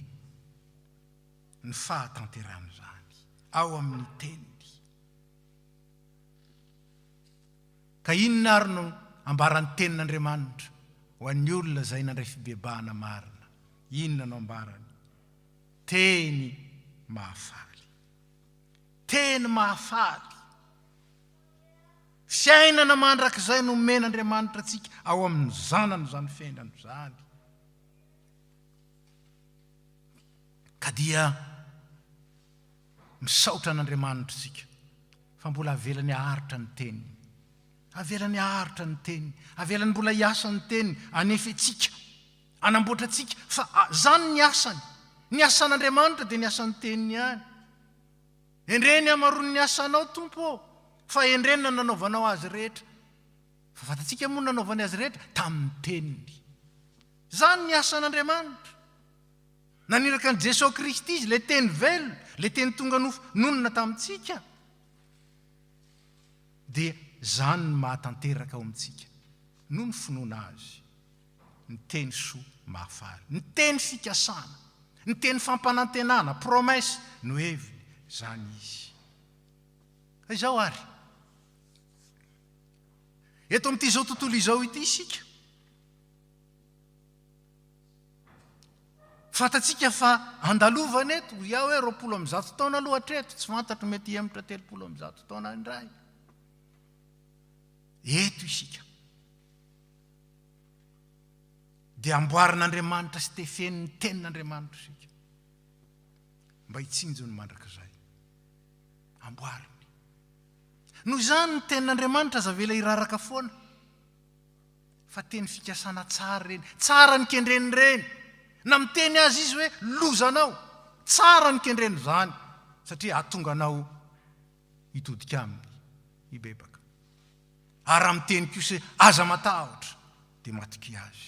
Speaker 1: ny fahatanterahany zany ao amin'ny teniny ka inona ary no ambarany tenin'Andriamanitra ho an'ny olona zay nandray fibebahana marina inona no ambarany teny mahafaly teny mahafaly fiainana mandrakizay no men'Andriamanitra atsika ao amin'ny zanany zany fiainana zany ka dia misaotra an'Andriamanitra tsika fa mbola avelany aharitra ny teniny avelany aharitra ny teniny avelany mbola hiasa ny teniny anefa atsika anamboatra atsika fa zany ny asan'Andriamanitra dia ny asan'ny teniny ihany endreny amarony ny asanao tompo fa endreny nanaovanao azy rehetra fa fatatsika moa nanaovany azy rehetra tamin'ny teniny zany ny asan'Andriamanitra naniraka ny Jesosy Kristy izy le teny velona le teny tonga nonona tamintsika dia zany ny mahatanteraka ao amintsika no ny finoana azy ny teny soa mahafaly ny teny fikasana ny teny fampanantenana promesse no heviny zany izy izao ary eto amin'ity zao tontolo izao ity isika fatatsika fa andalovana eto iaho hoe 20 taona aloha hatreto tsy fantatro mety hiemitra 30 taona indray eto isika dia amboarin'Andriamanitra sy tefeniny tenin'Andriamanitra isika mba hitsinjo ny mandrakizay amboariny noho izany ny tenin'Andriamanitra aza vela iraraka foana fa teny fikasana tsara reny tsara ny kendreny reny na miteny azy izy hoe lozanao tsara ny kendreny zany satria atonga anao hitodika aminy hibebaka ary raha miteny kosa aza matahotra dia matoky azy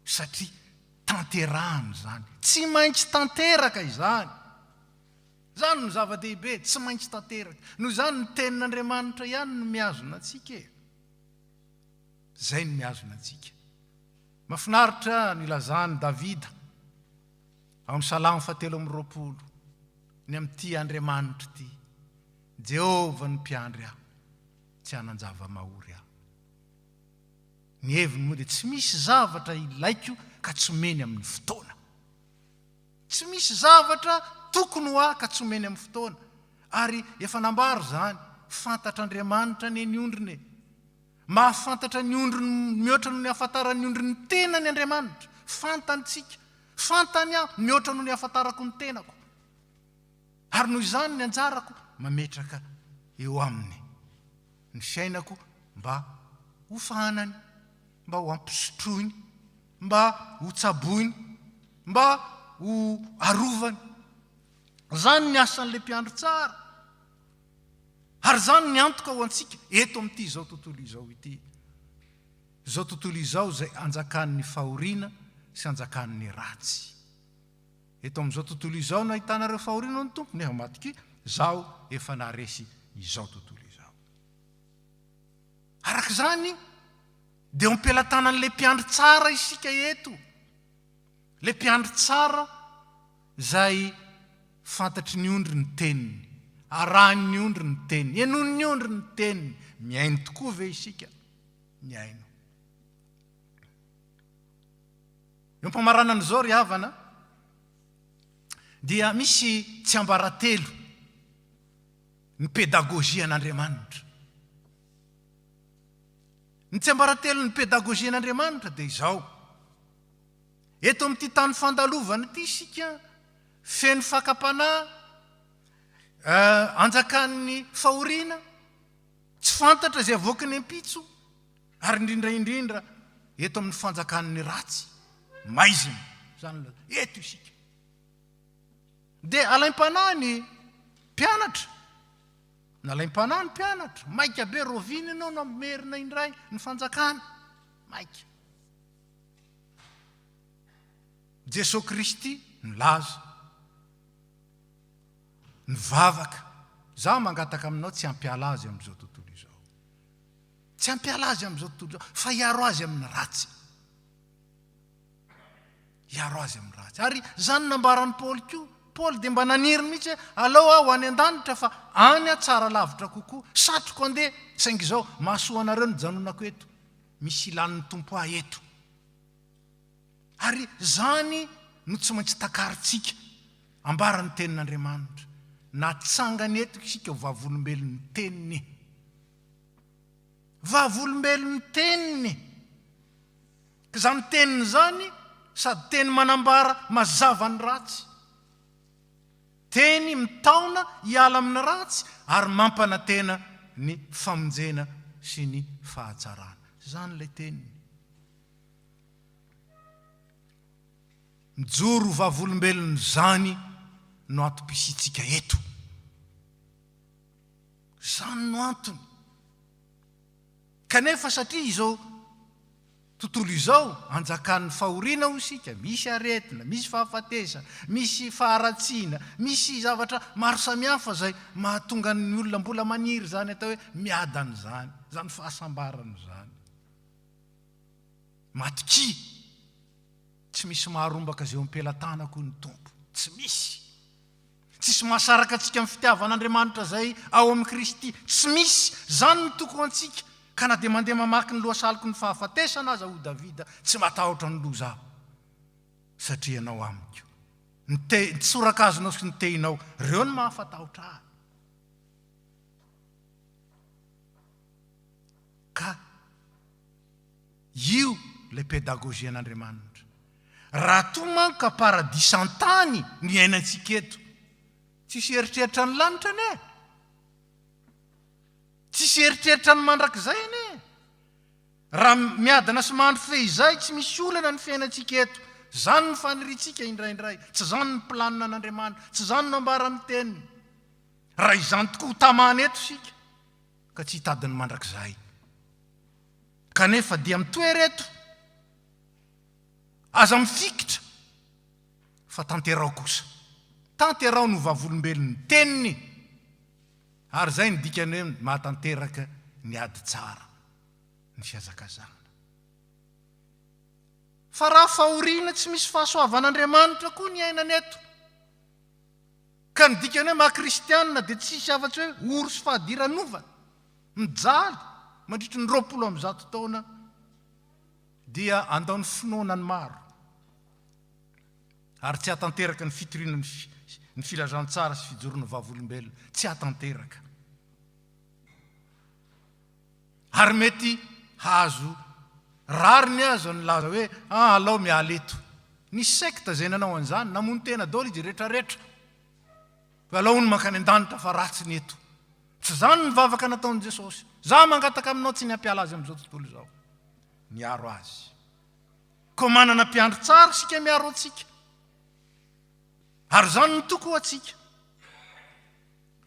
Speaker 1: satria tanterahany zany tsy maintsy tanteraka izany zany no zava-dehibe tsy maintsy tanteraka noho izany ny tenin'Andriamanitra ihany no miazona atsika zay no miazona atsika mahafinaritra nilazany Davida ao amin'ny Salamo 7:20 ny amin'ity Andriamanitra ity Jehovah ny mpiandry aho tsy hanan-java mahory aho ny heviny moa dia tsy misy zavatra ilaiko ka tsy omeny amin'ny fotoana tsy misy zavatra tokony ho aho ka tsy omeny amin'ny fotoana ary efa nambaro zany fantatr'Andriamanitra ny ondriny mahafantatra ny ondriny mihoatra ny ahafantarany ondriny tena ny Andriamanitra fantantsika fantany aho mihoatra noho ny ahafantarako ny tenako. Ary noho izany ny anjarako mametraka eo aminy ny fiainako mba ho fanany, mba ho ampisotroiny, mba ho tsaboiny, mba ho arovany. Zany ny asan'le mpiandro tsara. Ary zany ny antoka ho antsika eto amin'ity izao tontolo izao ity. Izao tontolo izao zay anjakan'ny fahoriana sy anjakan'ny ratsy. Eto amin'izao tontolo izao no ahitanareo fahoriana ny tompo, nefa matiky zao efa naresy izao tontolo izao. Arak'izany dia mampelantanan'le mpiandro tsara isika eto. Le mpiandro tsara zay fantatry ny ondry ny teniny, arahany ny ondry ny teniny, enony ny ondry ny teniny, miaino tokoa ve isika? Miaino. Eo ampamarana an'izao ry havana dia misy tsy ambaratelo ny pedagôzia an'Andriamanitra. Ny tsy ambaratelo ny pedagôzia an'Andriamanitra dia izao. Eto amin'ity tany fandalovana ity isika feno fakapanahy, anjakan'ny fahoriana, tsy fantatra izay avoaka ny ampitso, ary indrindra eto amin'ny fanjakan'ny ratsy, maizina, zany eto isika. Dia alaim-panahy ny mpianatra, nalaim-panahy ny mpianatra, maika be roviny ianao na merina indray ny fanjakana, maika. Jesosy Kristy nilaza, nivavaka. Zaho mangataka aminao tsy hampiala azy amin'izao tontolo izao. Tsy hampiala azy amin'izao tontolo izao, fa hiaro azy amin'ny ratsy. Hiaro azy amin'ny ratsy. Ary zany nambaran'ny Paoly koa. Paoly dia mba naniriny mihitsy aleo aho any an-danitra fa any tsara lavitra kokoa. Satroko andeha, saingy izao mahasoa anareo ny janonako eto. Misy ilan'ny tompo ahy eto. Ary zany no tsy maintsy takaritsika ambaran'ny tenin'Andriamanitra. Natsangany eto isika vavolombelon'ny teniny. Vavolombelon'ny teniny. Zany teniny zany sady teny manambara mazava ny ratsy. Teny mitaona hiala amin'ny ratsy ary mampanantena ny famonjena sy ny fahatsarana. Zany le teniny. Mijoro vavolombelony zany no antom-pisitsika eto. Zany no antony. Kanefa satria izao tontolo izao anjakan'ny fahoriana ho isika, misy aretina, misy fahafatesana, misy faharatsiana, misy zavatra maro samihafa zay mahatonga ny olona mbola maniry zany atao hoe miadany zany, zany fahasambarana zany. Matiky tsy misy maharombaka zay ampelantanako ny tompo, tsy misy. Tsisy mahasaraka antsika amin'ny fitiavan'Andriamanitra zay ao amin'ny Kristy, tsy misy. Zany no toko antsika. Ka na dia mandeha mamaky ny lohasaloko ny fahafatesana aza ho Davida, tsy matahotra ny loza satria ianao amiko. Ny sorakazonao sy ny tehinao, reo ny mahafatahotra ahy. Ka io le pedagôzia an'Andriamanitra. Raha toa manko ka paradisa an-tany ny iainantsika eto, tsisy eritreritra ny lanitra ne? Tsisy eritreritra ny mandrakizay ne? Raha miadana sy mahandro fehizay tsy misy olana ny fiainantsika eto. Zany ny faniritsika indraindray. Tsy zany ny planina an'Andriamanitra, tsy zany no ambaran'ny teniny. Raha izany tokoa ho tamana eto sika, ka tsy hitadiny mandrakizay. Kanefa dia mitoery eto, aza mifikitra, fa tanterao kosa. Tanterao no vavolombelon'ny teniny. Ary zay ny dikany hoe mahatanteraka ny ady tsara, ny fiazakazana. Fa raha fahoriana tsy misy fahasoavan'Andriamanitra koa ny ainana eto, ka ny dikany hoe maha-kristianina dia tsisy afa-tsy hoe oro sy fahadiranova, mijaly mandritry ny 20 taona, dia andao ny finoana ny maro. Ary tsy hatanteraka ny fitoriana ny filazantsara sy fijoroana vavolombelona, tsy hatanteraka. Ary mety hazo rariny azo ny laza hoe alao miala eto, Ny sekta zay nanao an'izany namono tena daholo izy rehetrarehetra. Fa alao ny mankany an-danitra fa ratsy ny eto. Tsy zany ny vavaka nataon'i Jesosy. Za mangataka aminao tsy ny hampiala azy amin'izao tontolo izao. Miaro azy. Ko manana mpiandry tsara sika miaro antsika. Ary zany ny toko atsika.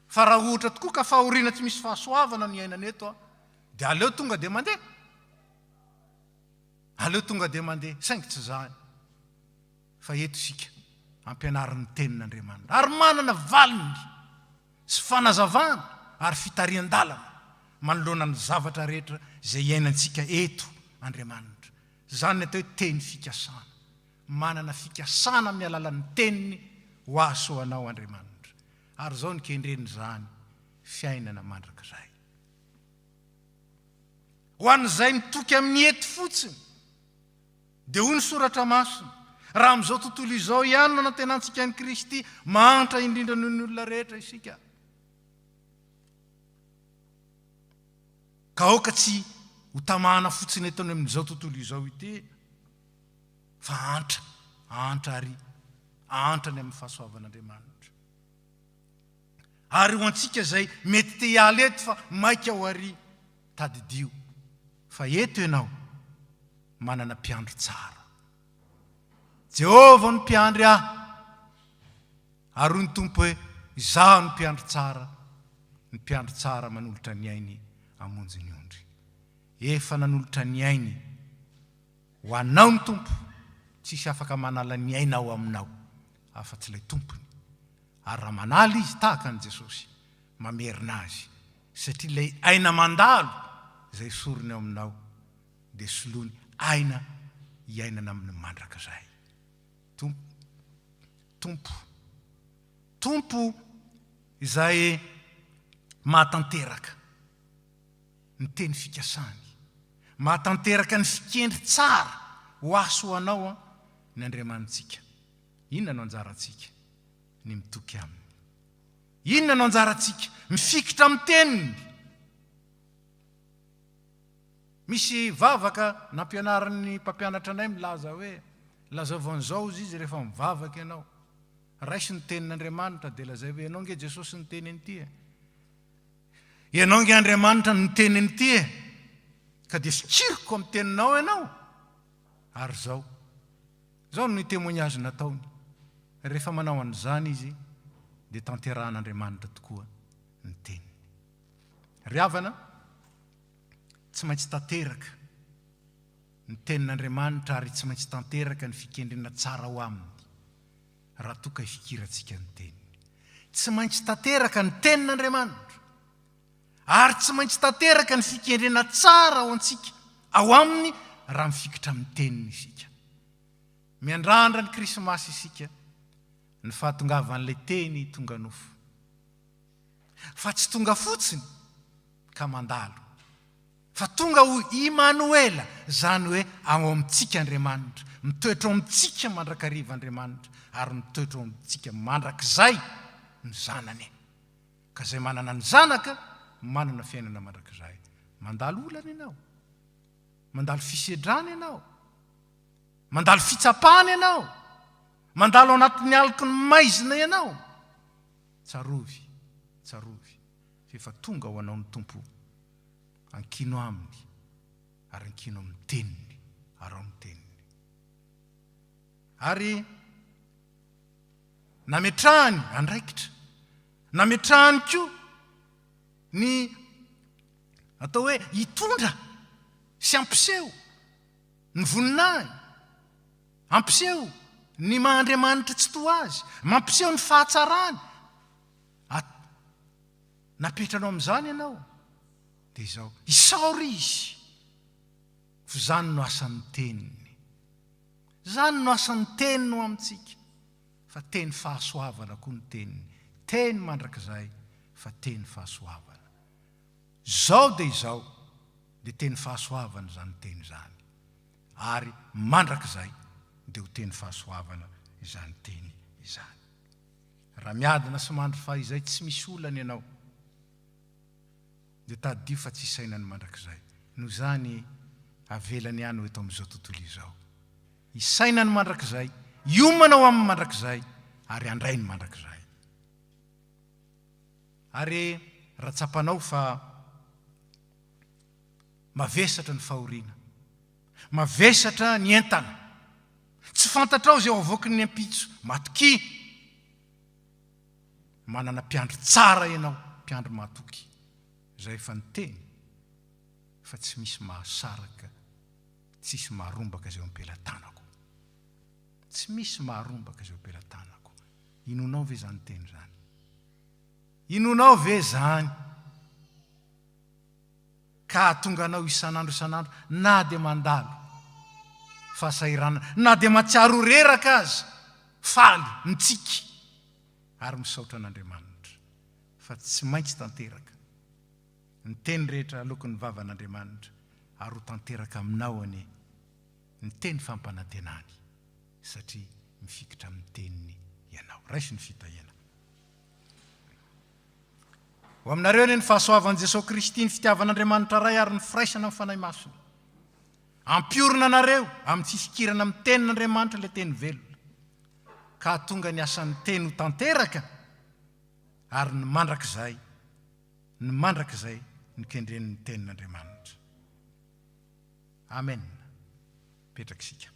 Speaker 1: Fa raha ohatra tokoa ka fahoriana tsy misy fahasoavana ny ainana eto, dia aleo tonga dia mandeha. Aleo tonga dia mandeha, saingy tsy zany. Fa eto sika ampianarin'ny tenin'Andriamanitra. Ary manana valiny sy fanazavana ary fitarian-dalana manoloana ny zavatra rehetra zay iainantsika eto Andriamanitra. Zany atao hoe teny fikasana. Manana fikasana amin'ny alalan'ny teniny ho asoanao Andriamanitra. Ary zao ny kendreny zany fiainana mandrakizay. Ho an'izay mitoky amin'ny eto fotsiny dia hoy ny soratra masina, raha amin'izao tontolo izao ihany no anantenantsika ny Kristy, mantra indrindra noho ny olona rehetra isika. Ka aoka tsy ho tamana fotsiny eto amin'izao tontolo izao ity, fa antra ary antrany amin'ny fahasoavan'Andriamanitra. Ary ho antsika zay mety te hiala eto fa maika ho ary tadidio. Fa eto ianao manana mpiandry tsara. Jehovah no mpiandry ahy. Ary ny tompo hoe izaho no mpiandry tsara. Ny mpiandry tsara manolotra ny ainy amonjy ny ondry. Efa nanolotra ny ainy ho anao ny tompo. Tsisy afaka manala ny ainao aminao afa-tsy ilay tompony. Ary raha manala izy tahaka an' Jesosy, mamerina azy. Satria ilay aina mandalo zay sorony ao aminao dia solony aina hiainana amin'ny mandrakizay. Tompo izay mahatanteraka ny teny fikasany, mahatanteraka ny fikendry tsara ho aso anao ny Andriamanitsika. Inona no anjarantsika? Ny mitoky aminy. Inona no anjarantsika? Mifikitra amin'ny teniny. Misy vavaka nampianaran'ny mpampianatra anay milaza hoe, lazavaon'izao izy rehefa mivavaka ianao, raisy ny tenin'Andriamanitra dia lazay hoe ianao nge Jesosy ny teny an'ity. Ianao nge Andriamanitra ny teny an'ity. Ka dia fikiriko amin'ny teninao ianao. Ary zao no témoignage nataony. Rehefa manao an'izany izy dia tanterahan'Andriamanitra tokoa ny teniny. Ry havana, tsy maintsy tanteraka ny tenin'Andriamanitra ary tsy maintsy tanteraka ny fikendrena tsara ho aminy raha toa ka hifikirantsika ny teniny. Tsy maintsy tanteraka ny tenin'Andriamanitra ary tsy maintsy tanteraka ny fikendrena tsara ho antsika ao aminy raha mifikitra amin'ny teniny isika. Miandrandra ny Krismasy isika, ny fahatongavan'ilay teny tonga nofo. Fa tsy tonga fotsiny ka mandalo, fa tonga ho Immanuela, zany hoe ao amintsika Andriamanitra, mitoetra ao amintsika mandrakariva Andriamanitra, ary mitoetra ao amintsika mandrakizay ny zanany. Ka zay manana ny zanaka, manana fiainana mandrakizay. Mandalo olana ianao, mandalo fisedrana ianao, mandalo fitsapana ianao, mandalo anatin'ny aloko ny maizina ianao. Tsarovy, fefa tonga ho anao ny tompo. Ankino aminy, ary ankino amin'ny teniny, ary ao amin'ny teniny. Ary nametrahany andraikitra, nametrahany koa ny atao hoe hitondra sy ampiseho ny voninahiny, ampiseho ny maha-Andriamanitra tsy toa azy, mampiseho ny fahatsarany. Napetranao amin'izany ianao dia izao, isaory izy. Fa zany no asan'ny teniny. Zany no asan'ny teniny ho amintsika. Fa teny fahasoavana koa ny teniny. Teny mandrakizay, fa teny fahasoavana. Zao dia teny fahasoavana zany teny zany. Ary mandrakizay dia ho teny fahasoavana izany teny izany. Raha miadina sy mandry fa izay tsy misy olana ianao, dia tadidio fa tsy isainany mandrakizay. Noho izany avelany ihany ho eto amin'izao tontolo izao. Isainany mandrakizay iomanao amin'ny mandrakizay ary andray ny mandrakizay. Ary ratsapanao fa mavesatra ny fahoriana, mavesatra ny entana, tsy fantatrao zay ao avoaky ny ampitso matoky, manana mpiandro tsara ianao, mpiandro matoky. Zay fa niteny fa tsy misy mahasaraka, tsisy maharombaka zay ampelantanako, tsy misy maharombaka zay ampelantanako. Inonao ve zany teny zany? Inonao ve zany? Ka tonga anao isan'andro na dia mandalo fahasairana, na dia matsiaro reraka aza, faly mitsiky ary misaotra an'Andriamanitra, fa tsy maintsy tanteraka ny teny rehetra alokon'ny vavan'Andriamanitra, ary ho tanteraka aminao ane ny teny fampanantenany, satria mifikitra amin'ny teniny ianao. Raisy ny fitahena. Ho aminareo ny fahasoavan'i Jesosy Kristy, ny fitiavan'Andriamanitra ray ary ny firaisana amin'ny fanahy masina, ampiorina anareo amin'ny fifikirana amin'ny tenin'Andriamanitra, ilay teny velona, ka tonga ny asan'ny teny ho tanteraka ary ny mandrakizay ny kendren'ny tenin'Andriamanitra. Amen. Petraka isika.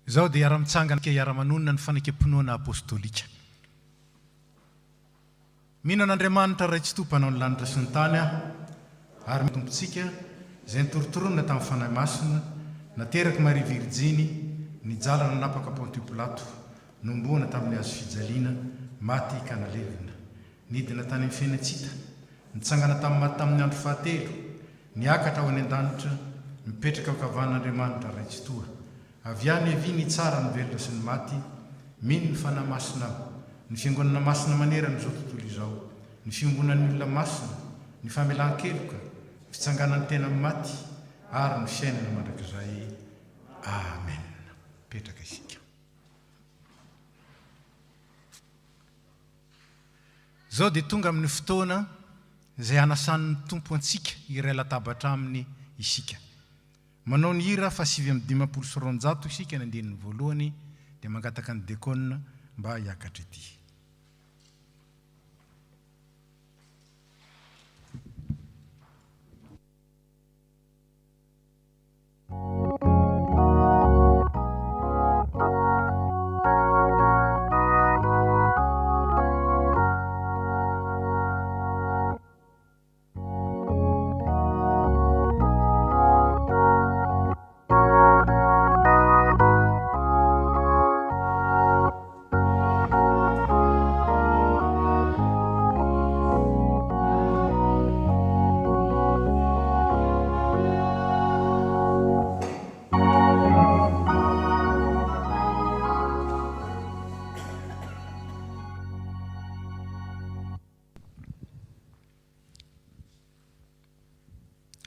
Speaker 1: Izao dia iara-mitsangana ke iara-manonina ny fanekempinoana apôstôlika. Mino an'Andriamanitra ray tsy tompanao ny lanitra sy ny tany ary tompontsika izay nitorotoronina tamin'ny fanahy masina nateraky Maria Virjiny nijalana napaka Pôntio Pilato nomboana tamin'ny hazo fijaliana maty ka nalevina nidina tany amin'ny Fenatsita nitsangana tamin'ny maty tamin'ny andro fahatelo niakatra ao any an-danitra mipetraka ao kavan'Andriamanitra ray tsy toa avy any avy ny tsara ny velona sy ny maty mino ny fanahy masina ny fiangonana masina manerana izao tontolo izao ny fiangonan'ny olona masina ny famelan-keloka ny fitsanganan'ny tena amin'ny maty ary ny fiainana mandrakizay. Amen. Petraka isika. Zao dia tonga amin'ny fotoana izay anasan'ny tompo antsika iray latabatra aminy isika. Manao ny hira fa 750 isika ny andinin'ny voalohany dia mangataka ny dekona mba hiakatra ety.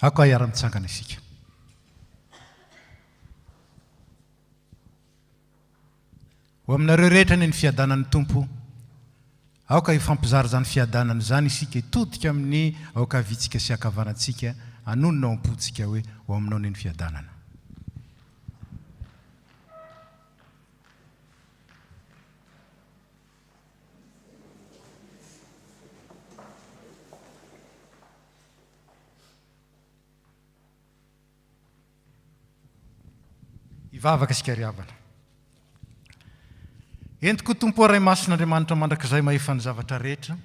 Speaker 1: Ako hiara-mitsangana isika. Ho aminareo rehetra ny fiadanan'ny tompo, aoka hifampizara zany fiadanana zany isika hitodika amin'ny aoka vitsika sy akavanantsika anonona ao am-potsika hoe ho aminao ny fiadanana. Ivavaka sika riavana. Entiko tompo ray masin'Andriamanitra mandrakizay mahefa ny zavatra rehetra.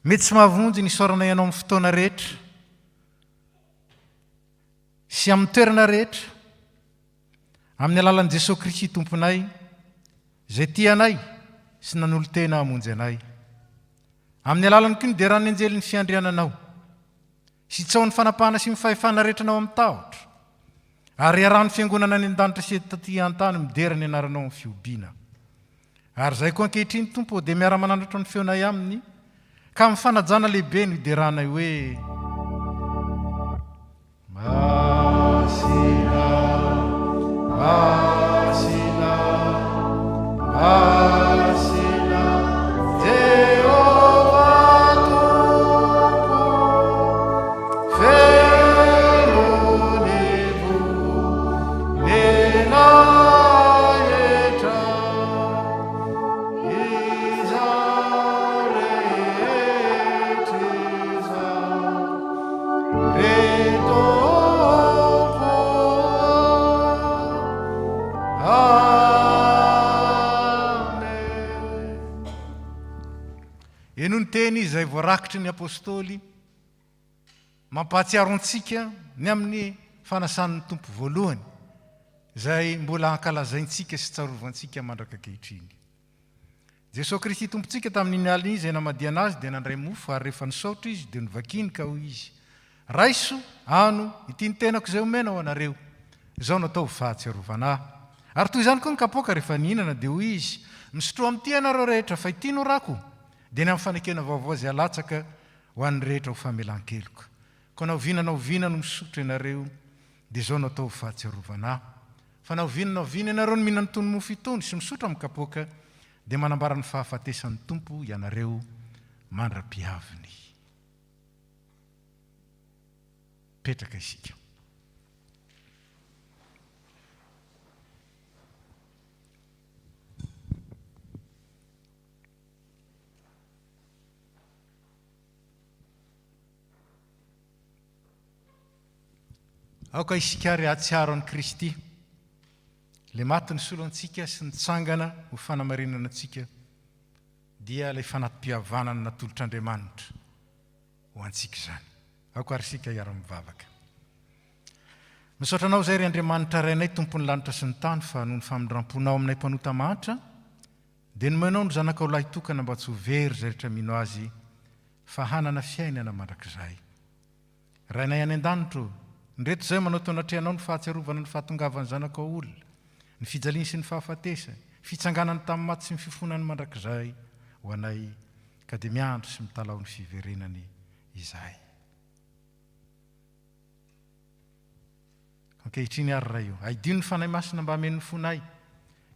Speaker 1: Mety tsy mahavonjy ny isaorana ianao amin'ny fotoana rehetra sy amin'ny toerana rehetra amin'ny alalan'i Jesosy Kristy tomponay izay tianay sy nanolo-tena hamonjy anay. Amin'ny alalany koa ny deran'ny anjely ny fiandriananao sy tsao ny fanapahana sy ny fahefana rehetra anao amin'ny tahotra. Ary arahany fiangonana ny an-danitra sy taty an-tany midera ny anaranao amin'ny fiobiana. Ary zay koa ankehitriny tompo dia miara-manandratra ny feonay aminy ka mifanajana lehibe no hideranay hoe Masina, Masina, Masina, Jehovah Tompo, enony teny izay voarakitry ny apôstôly mampahatsiaro antsika ny amin'ny fanasan'ny tompo voalohany izay mbola ankalazaintsika sy tsarovantsika mandraka ankehitriny. Jesosy Kristy tompontsika tamin'iny alina izy izay namadiana azy dia nandray mofo ary rehefa nisaotra izy dia nivakiny ka hoy izy raiso ano ity ny tenako izay omena ho anareo izao natao ho fahatsiarovana ahy. Ary toy izany koa ny kapoaka rehefa nihinana dia hoy izy misotro amin'ity ianareo rehetra fa ity no rako dia ny amin'ny fanekena vaovao izay alatsaka ho an'ny rehetra ho famelan-keloka. Ka naovinanao vina no misotro ianareo dia izao natao ho fahatsiarovana ahy. Fa naovinanao vina ianareo no mihinana itony mofo itony sy misotro amin'ny kapoaka dia manambara ny fahafatesan'ny tompo ianareo mandra-piaviny. Petraka isika. Aoka isika ary atsiaro an'i Kristy le maty ny solo antsika sy nitsangana ho fanamarinana antsika dia ilay fanatim-pihavanana natolotr'Andriamanitra ho antsika izany. Aoko ary sika hiara-mivavaka. Misaotra anao izay ry Andriamanitra rainay tompony lanitra sy ny tany fa noho ny famindramponao aminay mpanota mahatra dia nomenao ny zanakao lahy tokana mba tsy ho very izay rehetra mino azy fa hanana fiainana mandrakizay. Rainay any an-danitro, ndreto izay manao tao anatrehanao ny fahatsiarovana ny fahatongavan'ny zanakao olona, ny fijaliany sy ny fahafatesa, fitsanganany tamin'ny maty sy ny fifonany mandrakizay ho anay ka dia miandro sy mitalao ny fiverenany izay. Ankehitriny ary ray io, aidino ny fanahy masina mba hamen'ny fonay,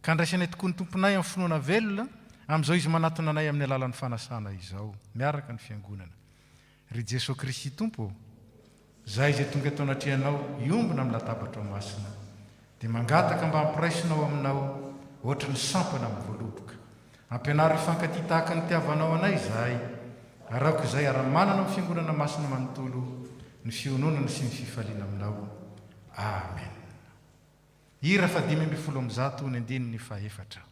Speaker 1: ka andraisanay tokoa ny tomponay amin'ny finoana velona amin'izao izy manatona anay amin'ny alalan'ny fanasana izao, miaraka ny fiangonana. Ry Jesosy Kristy Tompo, izay izay tonga tao anatrehanao iombona amin'ny latabatra masina, dia mangataka mba hampiraisinao aminao ohatra ny sampana amin'ny voaloboka. Ampianary fankaty tahaka ny tiavanao anay izahay, arako izay ara-manana amin'ny fiangonana masina manontolo, ny fiononana sy ny fifaliana aminao. Amen. Hira fa 5:100 ny andininy fahaefatra.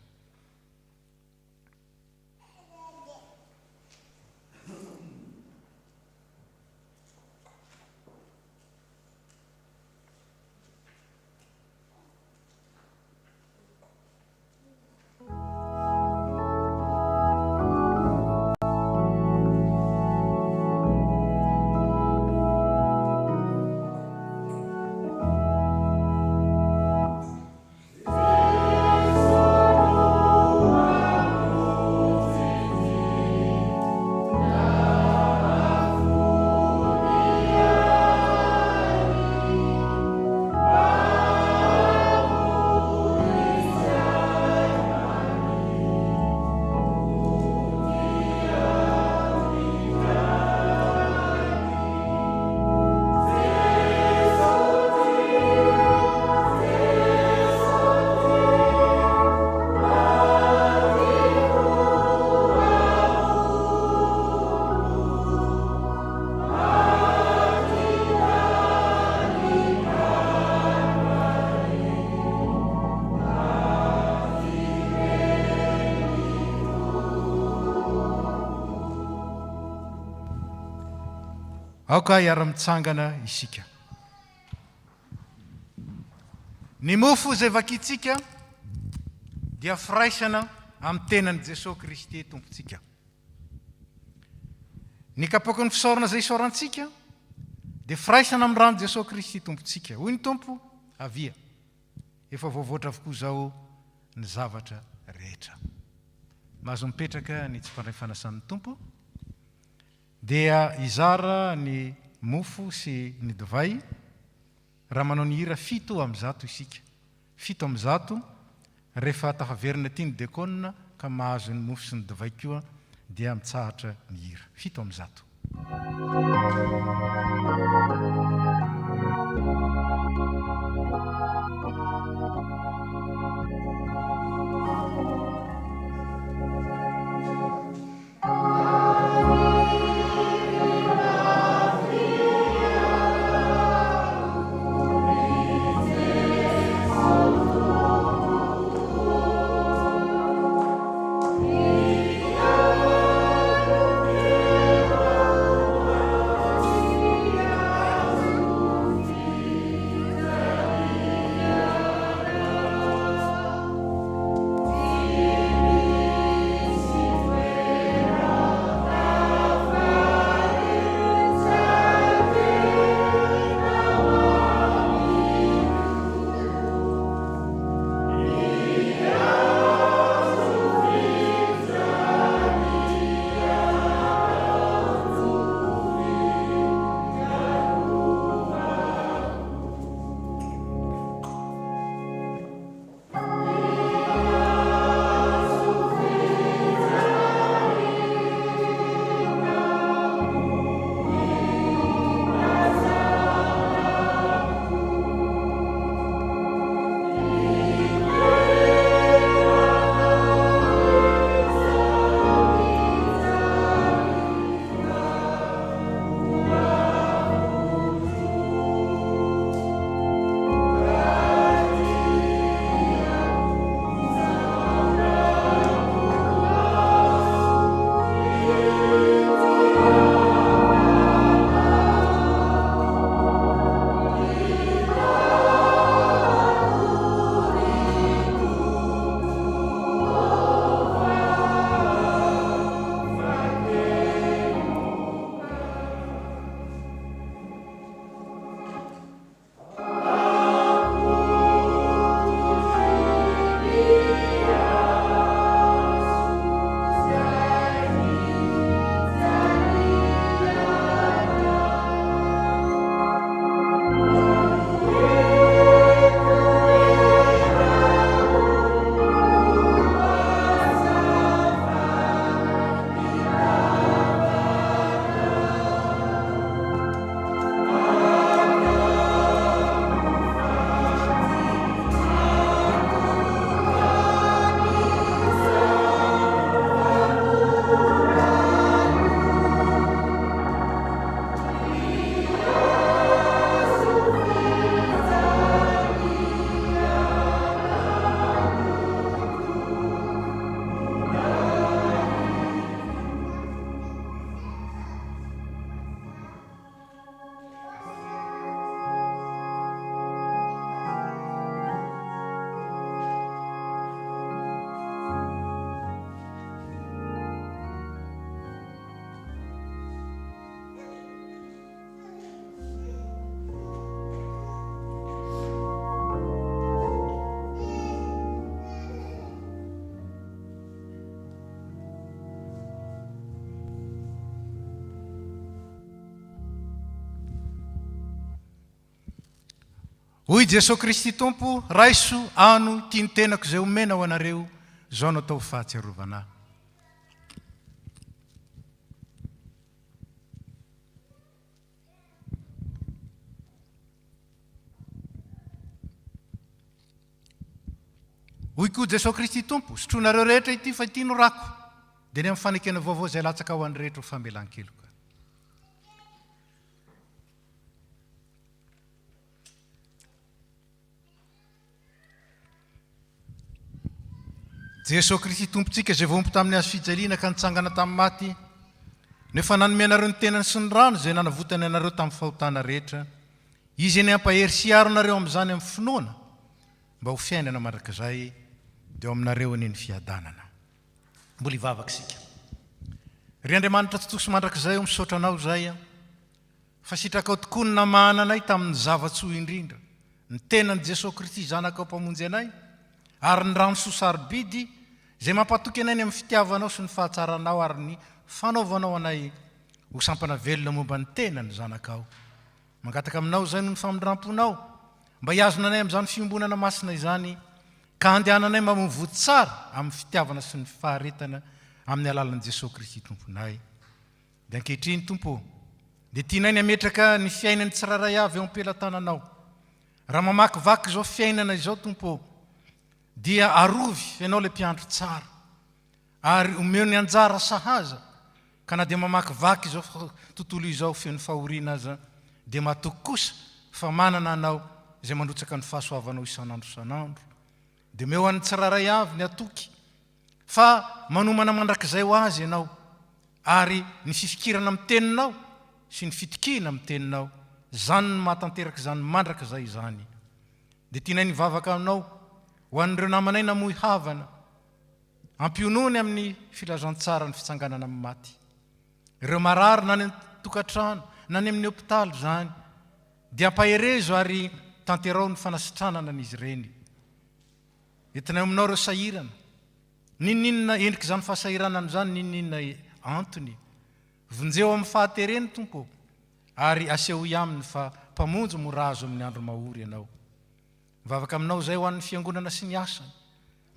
Speaker 1: Aoka hiara-mitsangana isika. Ny mofo izay vakitsika dia firaisana amin'ny tenan'i Jesosy Kristy Tompontsika. Ny kapoaka ny fisaorana izay isaorantsika dia firaisana amin'ny rano Jesosy Kristy Tompontsika. Hoy ny Tompo, avia, efa voavoatra avokoa izao ny zavatra rehetra. Mahazo mipetraka ny tsy mpandray fanasan'ny Tompo, dia izara ny mofo sy ny divay raha manao ny hira 7:100 isika. 7:100 rehefa tafaverina ty ny dekona ka mahazo ny mofo sy ny divay koa dia mitsahatra ny hira 7:100. hoy Jesosy Kristy tompo raiso ano tiany tenako izay omena ho anareo zao no atao fahatsiarovana. Hoy koa Jesosy Kristy tompo, sotronareo rehetra ity fa ity no rako, dia ny amin'ny fanekena vaovao izay latsaka ho an'ny rehetra ho famelan-keloka. Jesosy Kristy tompontsika izay voaompo tamin'ny hazo fijaliana ka nitsangana tamin'ny maty, nefa nanome anareo ny tenany sy ny rano izay nanavotany anareo tamin'ny fahotana rehetra, izy ny ampahery siaro nareo amin'izany amin'ny finoana mba ho fiainana mandrakizay dia aminareo aniny fiadanana. Mbola hivavaka isika. Ry Andriamanitra totoso mandrakizay ao misaotra anao izay, fa sitraka ao tokoa ny namana anay tamin'ny zavatsoa indrindra, ny tenany Jesosy Kristy zanakao mpamonjy anay, ary ny rano sosarobidy izay mampatoky anay ny amin'ny fitiavanao sy ny fahatsaranao ary ny fanaovanao anay ho sampana velona momba ny tenany zanakao. Mangataka aminao izay no ny famindramponao mba hiazona anay amin'izany fiombonana masina izany, ka handehananay mba mivody tsara amin'ny fitiavana sy ny faharetana amin'ny alalan'i Jesosy Kristy tomponay. Dia ankehitriny tompo, dia tianay ny ametraka ny fiainany tsiraray avy eo am-pelantananao. Raha mamakivaky izao fiainana izao tompo, dia arovy ianao ilay mpiandro tsara, ary omeo ny anjara sahaza, ka na dia mamakivaky izao tontolo izao feno fahoriana aza, dia matoky kosa fa manana anao izay mandrotsaka ny fahasoavanao isan'andro isan'andro. Dia omeo an'ny tsiraray avy ny atoky, fa manomana mandrakizay ho azy ianao, ary ny fifikirana amin'ny teninao sy ny fitikina amin'ny teninao, zany ny mahatanteraka izany mandrakizay izany. Dia tianay nivavaka aminao ho an'ireo namanay namoy havana, ampionony amin'ny filazantsara ny fitsanganana amin'ny maty. Ireo marary na ny tokantrano na ny amin'ny hopitaly izany, dia ampaherezo ary tanterao ny fanasitranana an'izy ireny. Entinay aminao ireo sahirana, ninninona endrika izany fahasahiranana izany, ninninona antony, vonjeo amin'ny fahatereny tompo, ary asehoy aminy fa mpamonjy mora azo amin'ny andro mahory ianao. Mivavaka aminao izay ho an'ny fiangonana sy ny asany,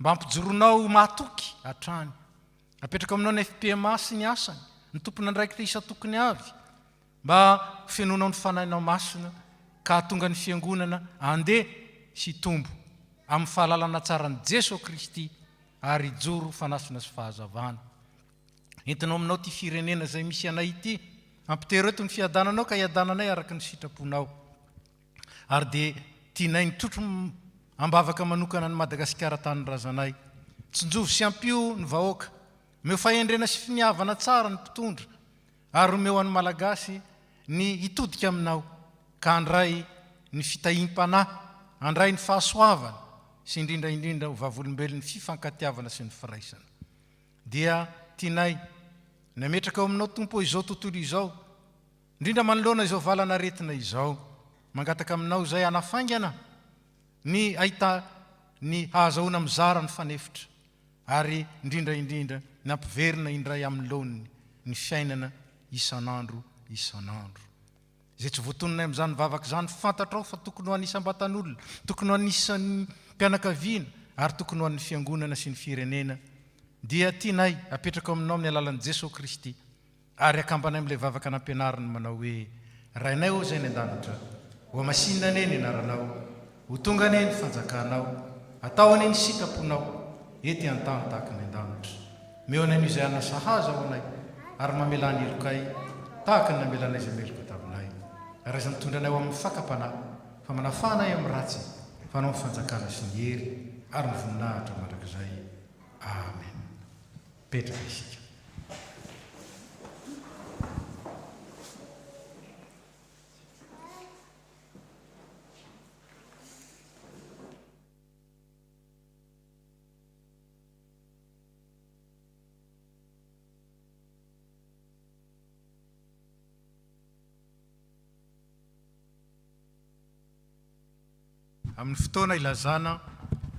Speaker 1: mba ampijoronao matoky hatrany, apetraka aminao ny FPMA sy ny asany, ny tompona andraikitra isa tokony avy, mba fenonao ny fanahinao masina, ka hatonga ny fiangonana andeha sy tombo amin'ny fahalalana tsaran'i Jesosy Kristy, ary joro fanasina sy fahazavana. Entinao aminao ty firenena izay misy anay ity, ampitero eto ny fiadananao ka hiadananay araka ny sitraponao. Ary dia tianay ny trotro ambavaka manokana ny Madagasikara tany razanay, tsinjovo sy ampio ny vahoaka, omeo fahendrena sy finiavana tsara ny mpitondra, ary omeo an'ny malagasy ny hitodika aminao, ka handray ny fitahiam-panahy, handray ny fahasoavana sy indrindraindrindra ho vavolombelon'ny fifankatiavana sy ny firaisana. Dia tianay nametraka ao aminao tompo izao tontolo izao, indrindra manoloana izao valana retina izao, mangataka aminao izay anafaingana ny ahita ny hahazahoana mizara ny fanefitra, ary indrindraindrindra ny ampiverina indray amin'ny laoniny ny fiainana isan'andro isan'andro. Izay tsy voatononay amin'izany vavaka izany fantatrao fa tokony ho anisam-batan'olona, tokony ho anisan'ny mpianakaviana, ary tokony ho an'ny fiangonana sy ny firenena. Dia tianay apetraka aminao amin'ny alalan'i Jesosy Kristy, ary akambanay amin'ilay vavaka nampianariny manao hoe: rainay ô izay ny an-danitra, ho masinina ane ny anaranao, ho tonga ane ny fanjakanao, atao ane ny sitraponao, ety an-tany tahaka ny an-danitra. Meo anay izay anana sahaza ho anay, ary mamelany elokay tahaka ny namelanay izay meloka taminay. Raha izay mitondra anay ho amin'ny fakapanahy, fa manafanay amin'ny ratsy, fa anao ny fanjakana sy ny hery, ary ny voninahitra mandrakizay. Amen. Petraka isika. Amin'ny fotoana ilazana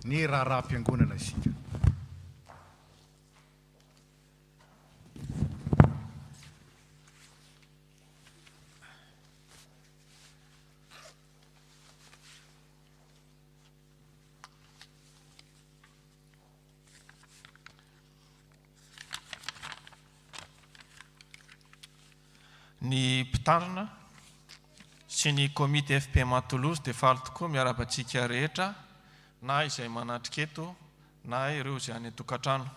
Speaker 1: ny raharaha-mpiangonana isika.
Speaker 6: ny mpitandrina sy ny komite FPMA Toulouse dia faly tokoa miarabantsika rehetra na izay manatriketo na ireo izay any tokantrano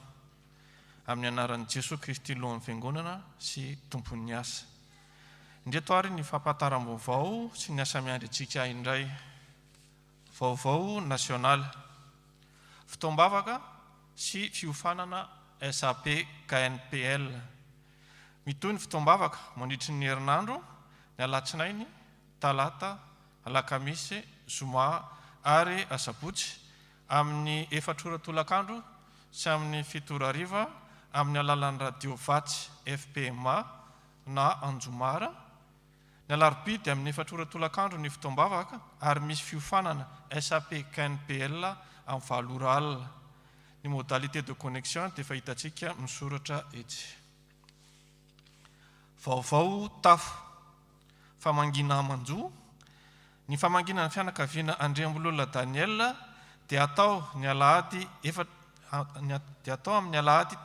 Speaker 6: amin'ny anaran'i Jesosy Kristy lohan'ny fiangonana sy tompon'ny asa. Indreto ary ny fampahataram-baovao sy ny asa miandry antsika indray. Vaovao nasional, fotoam-bavaka sy fiofanana SAP KNPL. Mitoy ny fotoam-bavaka mandritry ny herinandro ny alatsinainy, talata, alakamisy, zoma ary asabotsy amin'ny 4 ora tolakandro sy amin'ny 7 ora hariva amin'ny alalan'ny radio vatsy FPMA na anjomara. Ny alarobia amin'ny 4 ora tolakandro ny fotoam-bavaka ary misy fiofanana SAP KNPL amin'ny 9 ora alina. Ny modalité de connexion dia fahitantsika misoratra etsy. Vaovao tafo, famangina amanjo. Ny famangina ny fianakaviana Andriambololona Daniel dia atao amin'ny Alahady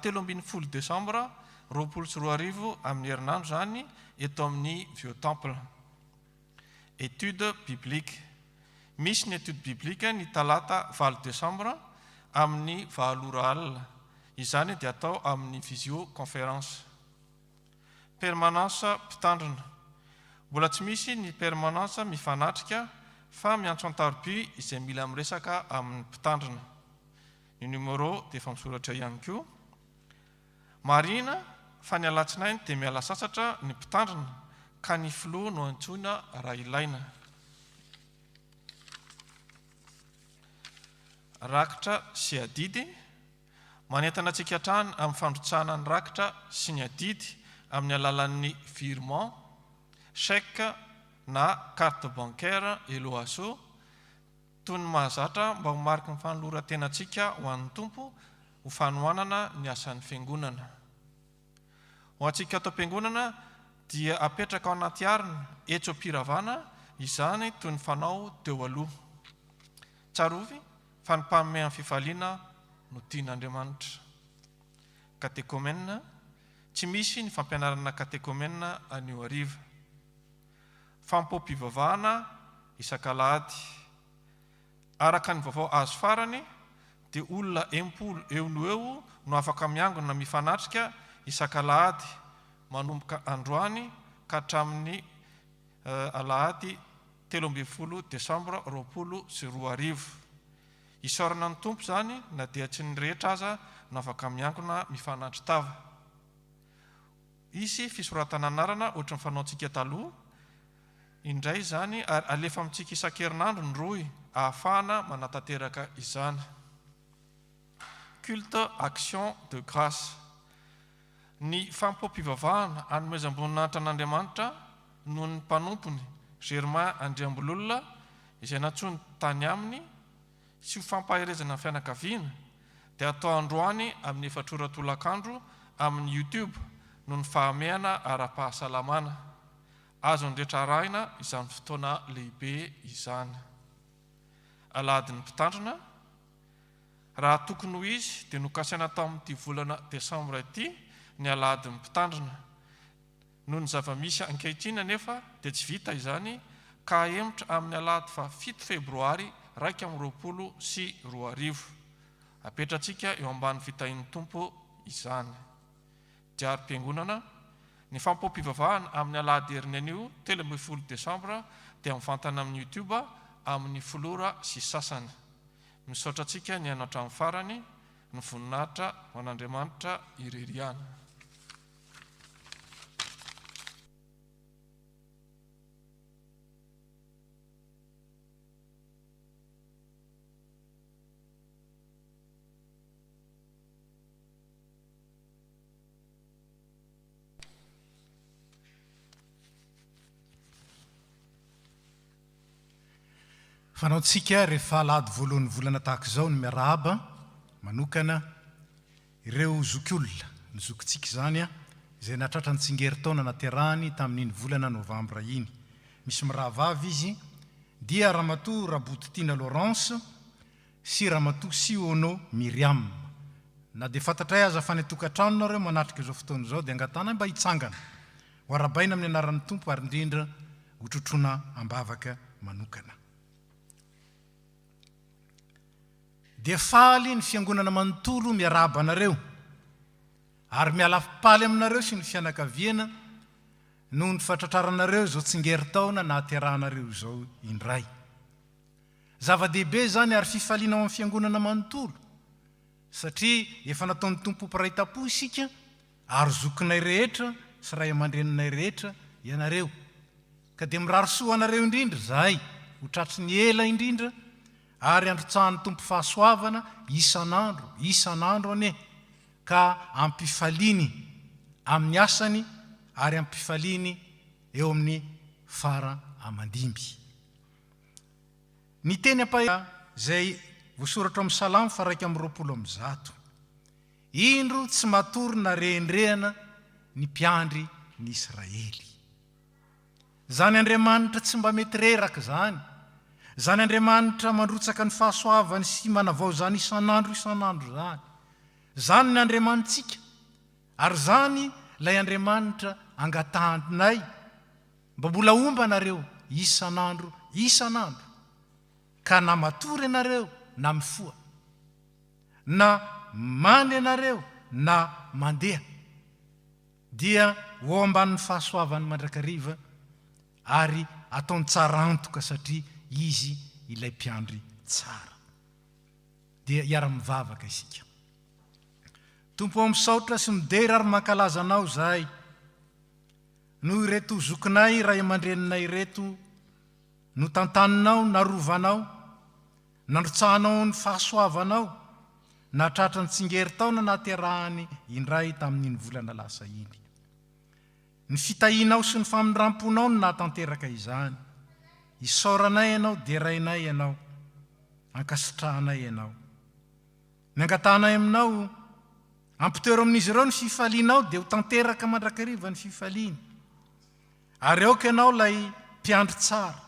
Speaker 6: 13 Desambra 2024 amin'ny herinandro zany eto amin'ny Vieux Temple. Étude biblique. Misy ny étude biblique ny talata 20 Desambra amin'ny 4 ora alina. Izany dia atao amin'ny visioconférence. Permanence mpitandrina. Mbola tsy misy ny permanence mifanatrika fa miantso an-tarobia izay mila miresaka amin'ny mpitandrina. Ny numéro dia efa misoratra ihany koa. Marina fa ny alatsinainy dia miala sasatra ny mpitandrina ka ny filoha no antsoina raha ilaina. Rakitra sy adidy. Manentana antsika hatrany amin'ny fandrotsahana ny rakitra sy ny adidy amin'ny alalan'ny virement, chèque na carte bancaire eloaso toy ny mahazatra mba ho mariky ny fanoloran-tenantsika ho an'ny tompo ho fanohanana ny asan'ny fiangonana. Ho antsika ato am-piangonana dia apetraka ao anaty arina FPMA izany toy ny fanao teo aloha. Tsarovy fa ny mpamehan'ny fifaliana no tian'Andriamanitra. Katekômena. Tsy misy ny fampianarana katekômena anio hariva. FANOMPOAM-PIVAVAHANA isan-Alahady. Araka ny vaovao azo farany dia olona 80 eo no eo no afaka miangona mifanatrika isan-Alahady manomboka androany ka hatramin'ny Alahady 13 Desambra 2024. Isaorana ny tompo zany na dia tsy ny rehetra aza no afaka miangona mifanatry tava. Isy fisoratana anarana ohatry ny fanaontsika taloha indray zany ary alefa amintsika isan-kerinandro ny roy ahafahana manatanteraka izany. Culte action de grâce. Ny FANOMPOAM-PIVAVAHANA hanomezam-boninahitra an'Andriamanitra noho ny mpanompony Germain Andriambololona izay natsony tany aminy sy ho fampaherezana ny fianakaviana dia atao androany amin'ny 4 ora tolakandro amin'ny YouTube noho ny fahamehana ara-pahasalamana. Azo ny rehetra arahina izany fotoana lehibe izany. Alahady ny mpitandrina. Raha tokony ho izy dia nokasiana tao amin'ity volana Desambra ity ny alahady ny mpitandrina. Noho ny zava-misy ankehitriny anefa dia tsy vita izany ka hemotra amin'ny alahady fa 7 Febroary 2024. Apetratsika eo ambany fitahin'ny tompo izany. Diary-piangonana. Ny FANOMPOAM-PIVAVAHANA amin'ny alahady heriny anio 13 Desambra dia mivantana amin'ny YouTube amin'ny 10 ora sy sasany. Misaotra antsika ny anatra amin'ny farany ny voninahitra ho an'Andriamanitra ireriana.
Speaker 1: Fanaontsika rehefa alahady voalohan'ny volana tahaka izao ny miarahaba manokana ireo zokiolona ny zokintsika zany izay natratra ny tsingeritaona naterahany tamin'iny volana novambra iny. Misy mirahavavy izy dia Ramatoa Rabotitina Laurence sy Ramatoa Siono Miriam. Na dia fantatray aza fa ny tokantrano nareo manatrika izao fotoana izao dia angatana mba hitsangana ho arabaina amin'ny anaran'ny tompo ary indrindra hotrotrona ambavaka manokana. Dia faly ny fiangonana manontolo miarahaba anareo ary mialapaly aminareo sy ny fianakaviana noho ny fatratraranareo izao tsingerin-taona na aterahanareo izao indray. Zava-dehibe zany ary fifaliana ao amin'ny fiangonana manontolo satria efa nataon'ny tompo piraitam-po isika ary zokinay rehetra sy ray aman-dreninay rehetra ianareo. Ka dia mirary soa anareo indrindra zahay ho tratry ny ela indrindra ary androtsahan'ny tompo fahasoavana isan'andro ane ka ampifaliny amin'ny asany ary ampifaliny eo amin'ny fara amandimby. Ny teny zay voasoratra amin'ny Salamo 120. Indro tsy matory na rehendrehana ny mpiandry ny Israely. Zany Andriamanitra tsy mba mety reraka zany. Zany Andriamanitra mandrotsaka ny fahasoavany sy manavao zany isan'andro zany. Zany ny Andriamanitsika ary zany lay Andriamanitra angatahanay mba mbola omba nareo isan'andro ka na matory ianareo na mifoa na mande ianareo na mandeha dia ho ambanin'ny fahasoavany mandrakariva ary ataony tsara antoka satria izy ilay mpiandry tsara. Dia iara-mivavaka isika. Tompo misaotra sy midery ary mankalaza anao zahay noho ireto zokinay ray aman-dreninay reto no tantaninao narovanao nandrotsahanao ny fahasoavanao na tratra ny tsingerin-taona naterahany indray tamin'iny volana lasa iny. Ny fitahinao sy ny faminramponao no natanteraka izany. Isaoranay ianao, derainay ianao, ankasitrahanay ianao. Ny angatanay aminao ampitero amin'izy ireo ny fifalinao dia ho tanteraka mandrakariva ny fifaliany. Ary aoka ianao lay mpiandry tsara.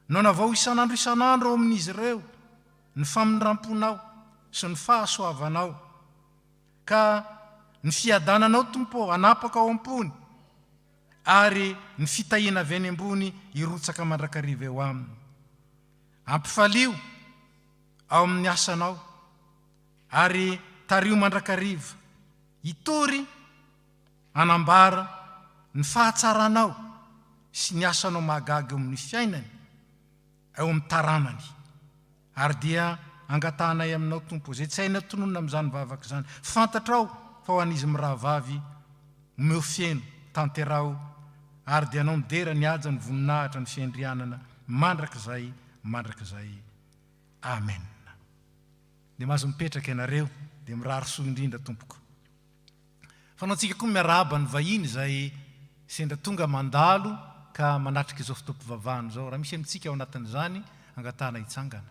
Speaker 1: No navao isan'andro ao amin'izy ireo ny faminramponao sy ny fahasoavanao. Ka ny fiadananao tompo anapaka ao ampony ary ny fitahina avy any ambony irotsaka mandrakariva eo aminy. Ampifalio ao amin'ny asanao ary tario mandrakariva. Itory anambara ny fahatsaranao sy ny asanao mahagaga amin'ny fiainany eo amin'ny taranany. Ary dia angatanay aminao tompo zay tsy haina tononona amin'izany vavaka zany. Fantatrao fa ho an'izy mirahavavy omeo fieno tanterao ary dia anao midera ny aja ny voninahitra ny fiandrianana mandrakizay. Amen. Dia mahazo mipetraka ianareo dia mirary soa indrindra tompoko. Fanao antsika koa miarahaba ny vahiny zay sendra tonga mandalo ka manatrika izao fotoam-pivavahana zao. Raha misy amintsika ao anatin'izany angatana hitsangana.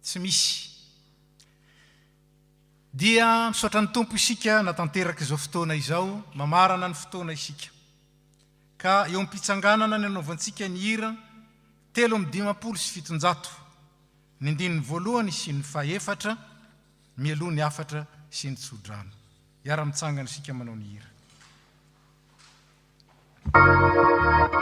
Speaker 1: Tsy misy. Dia misaotra ny tompo isika natanteraka izao fotoana izao, mamarana ny fotoana isika. Ka eo am-pitsanganana ny anaovantsika ny hira 3:700, ny andininy voalohany sy ny fahaefatra, mialoha ny afatra sy ny tsodrano. Iara-mitsangana isika manao ny hira.
Speaker 7: Amen.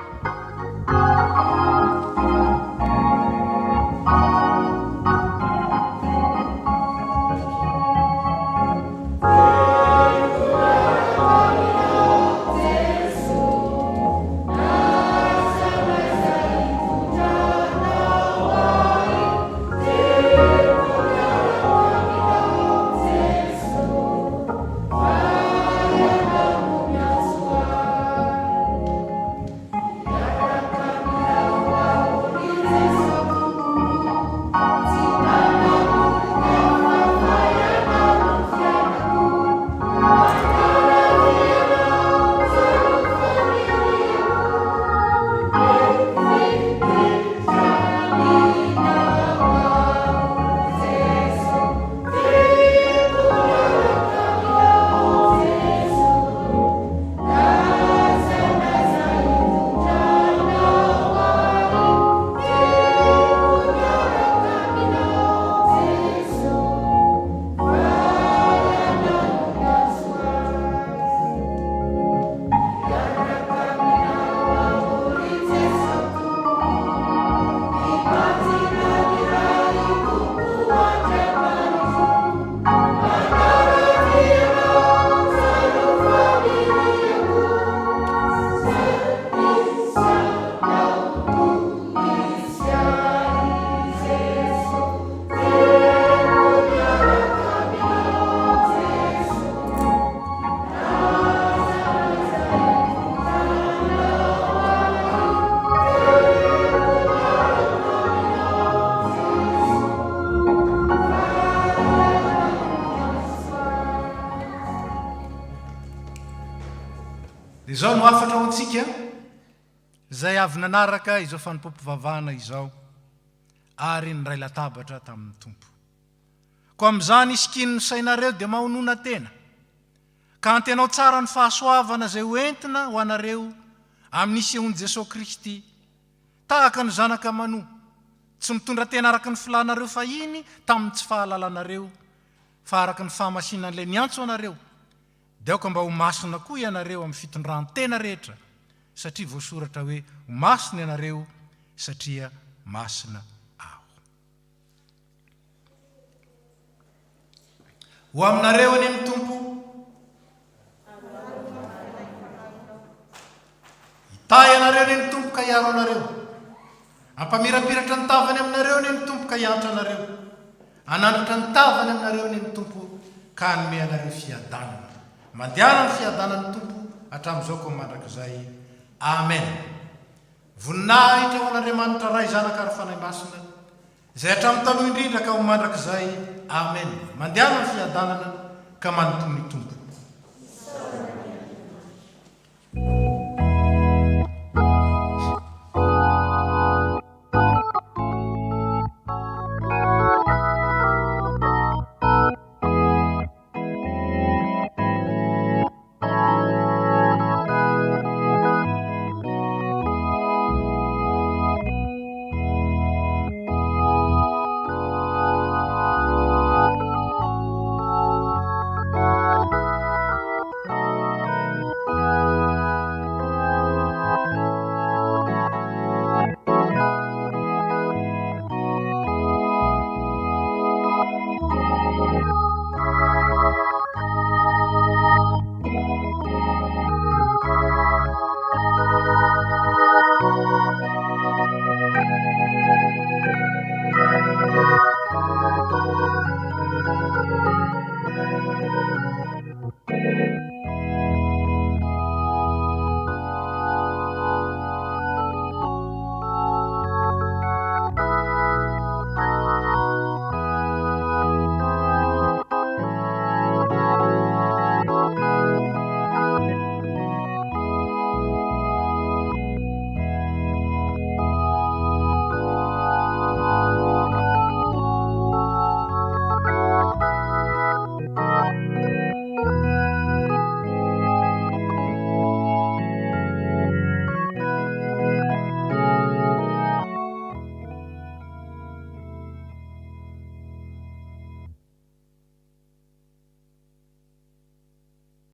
Speaker 1: dia izao no afatra ao antsika izay avy nanaraka izao fanompoam-pivavahana izao ary ny ray latabatra tamin'ny tompo. Ko amin'izany isikiny ny sainareo dia mahonona tena ka antenao tsara ny fahasoavana izay hoentina ho anareo amin'ny isehoan'i Jesosy Kristy tahaka ny zanaka manoa, tsy mitondra tena araka ny filanareo fahiny tamin'ny tsy fahalalanareo fa araka ny fahamasinan'ilay niantso anareo, dia aoka mba ho masina koa ianareo amin'ny fitondran-tena rehetra, satria voasoratra hoe ho masina ianareo satria masina aho. Ho aminareo any amin'ny tompo hita ianareo any amin'ny tompo ka hiaro anareo, ampamirapiratra ny tavany aminareo any amin'ny tompo ka hiantra anareo, anandratra ny tavany aminareo any amin'ny tompo ka hanome anareo fiadanana. Mandehana ny fiadanan'ny tompo hatramin'izao koa mandrakizay. Amen. Voninahitra ho an'Andriamanitra ray zanaka ary fanahy masina izay hatramin'ny taloha indrindra ka ho mandrakizay. Amen. Mandehana ny fiadanana ka manontony ny tompo.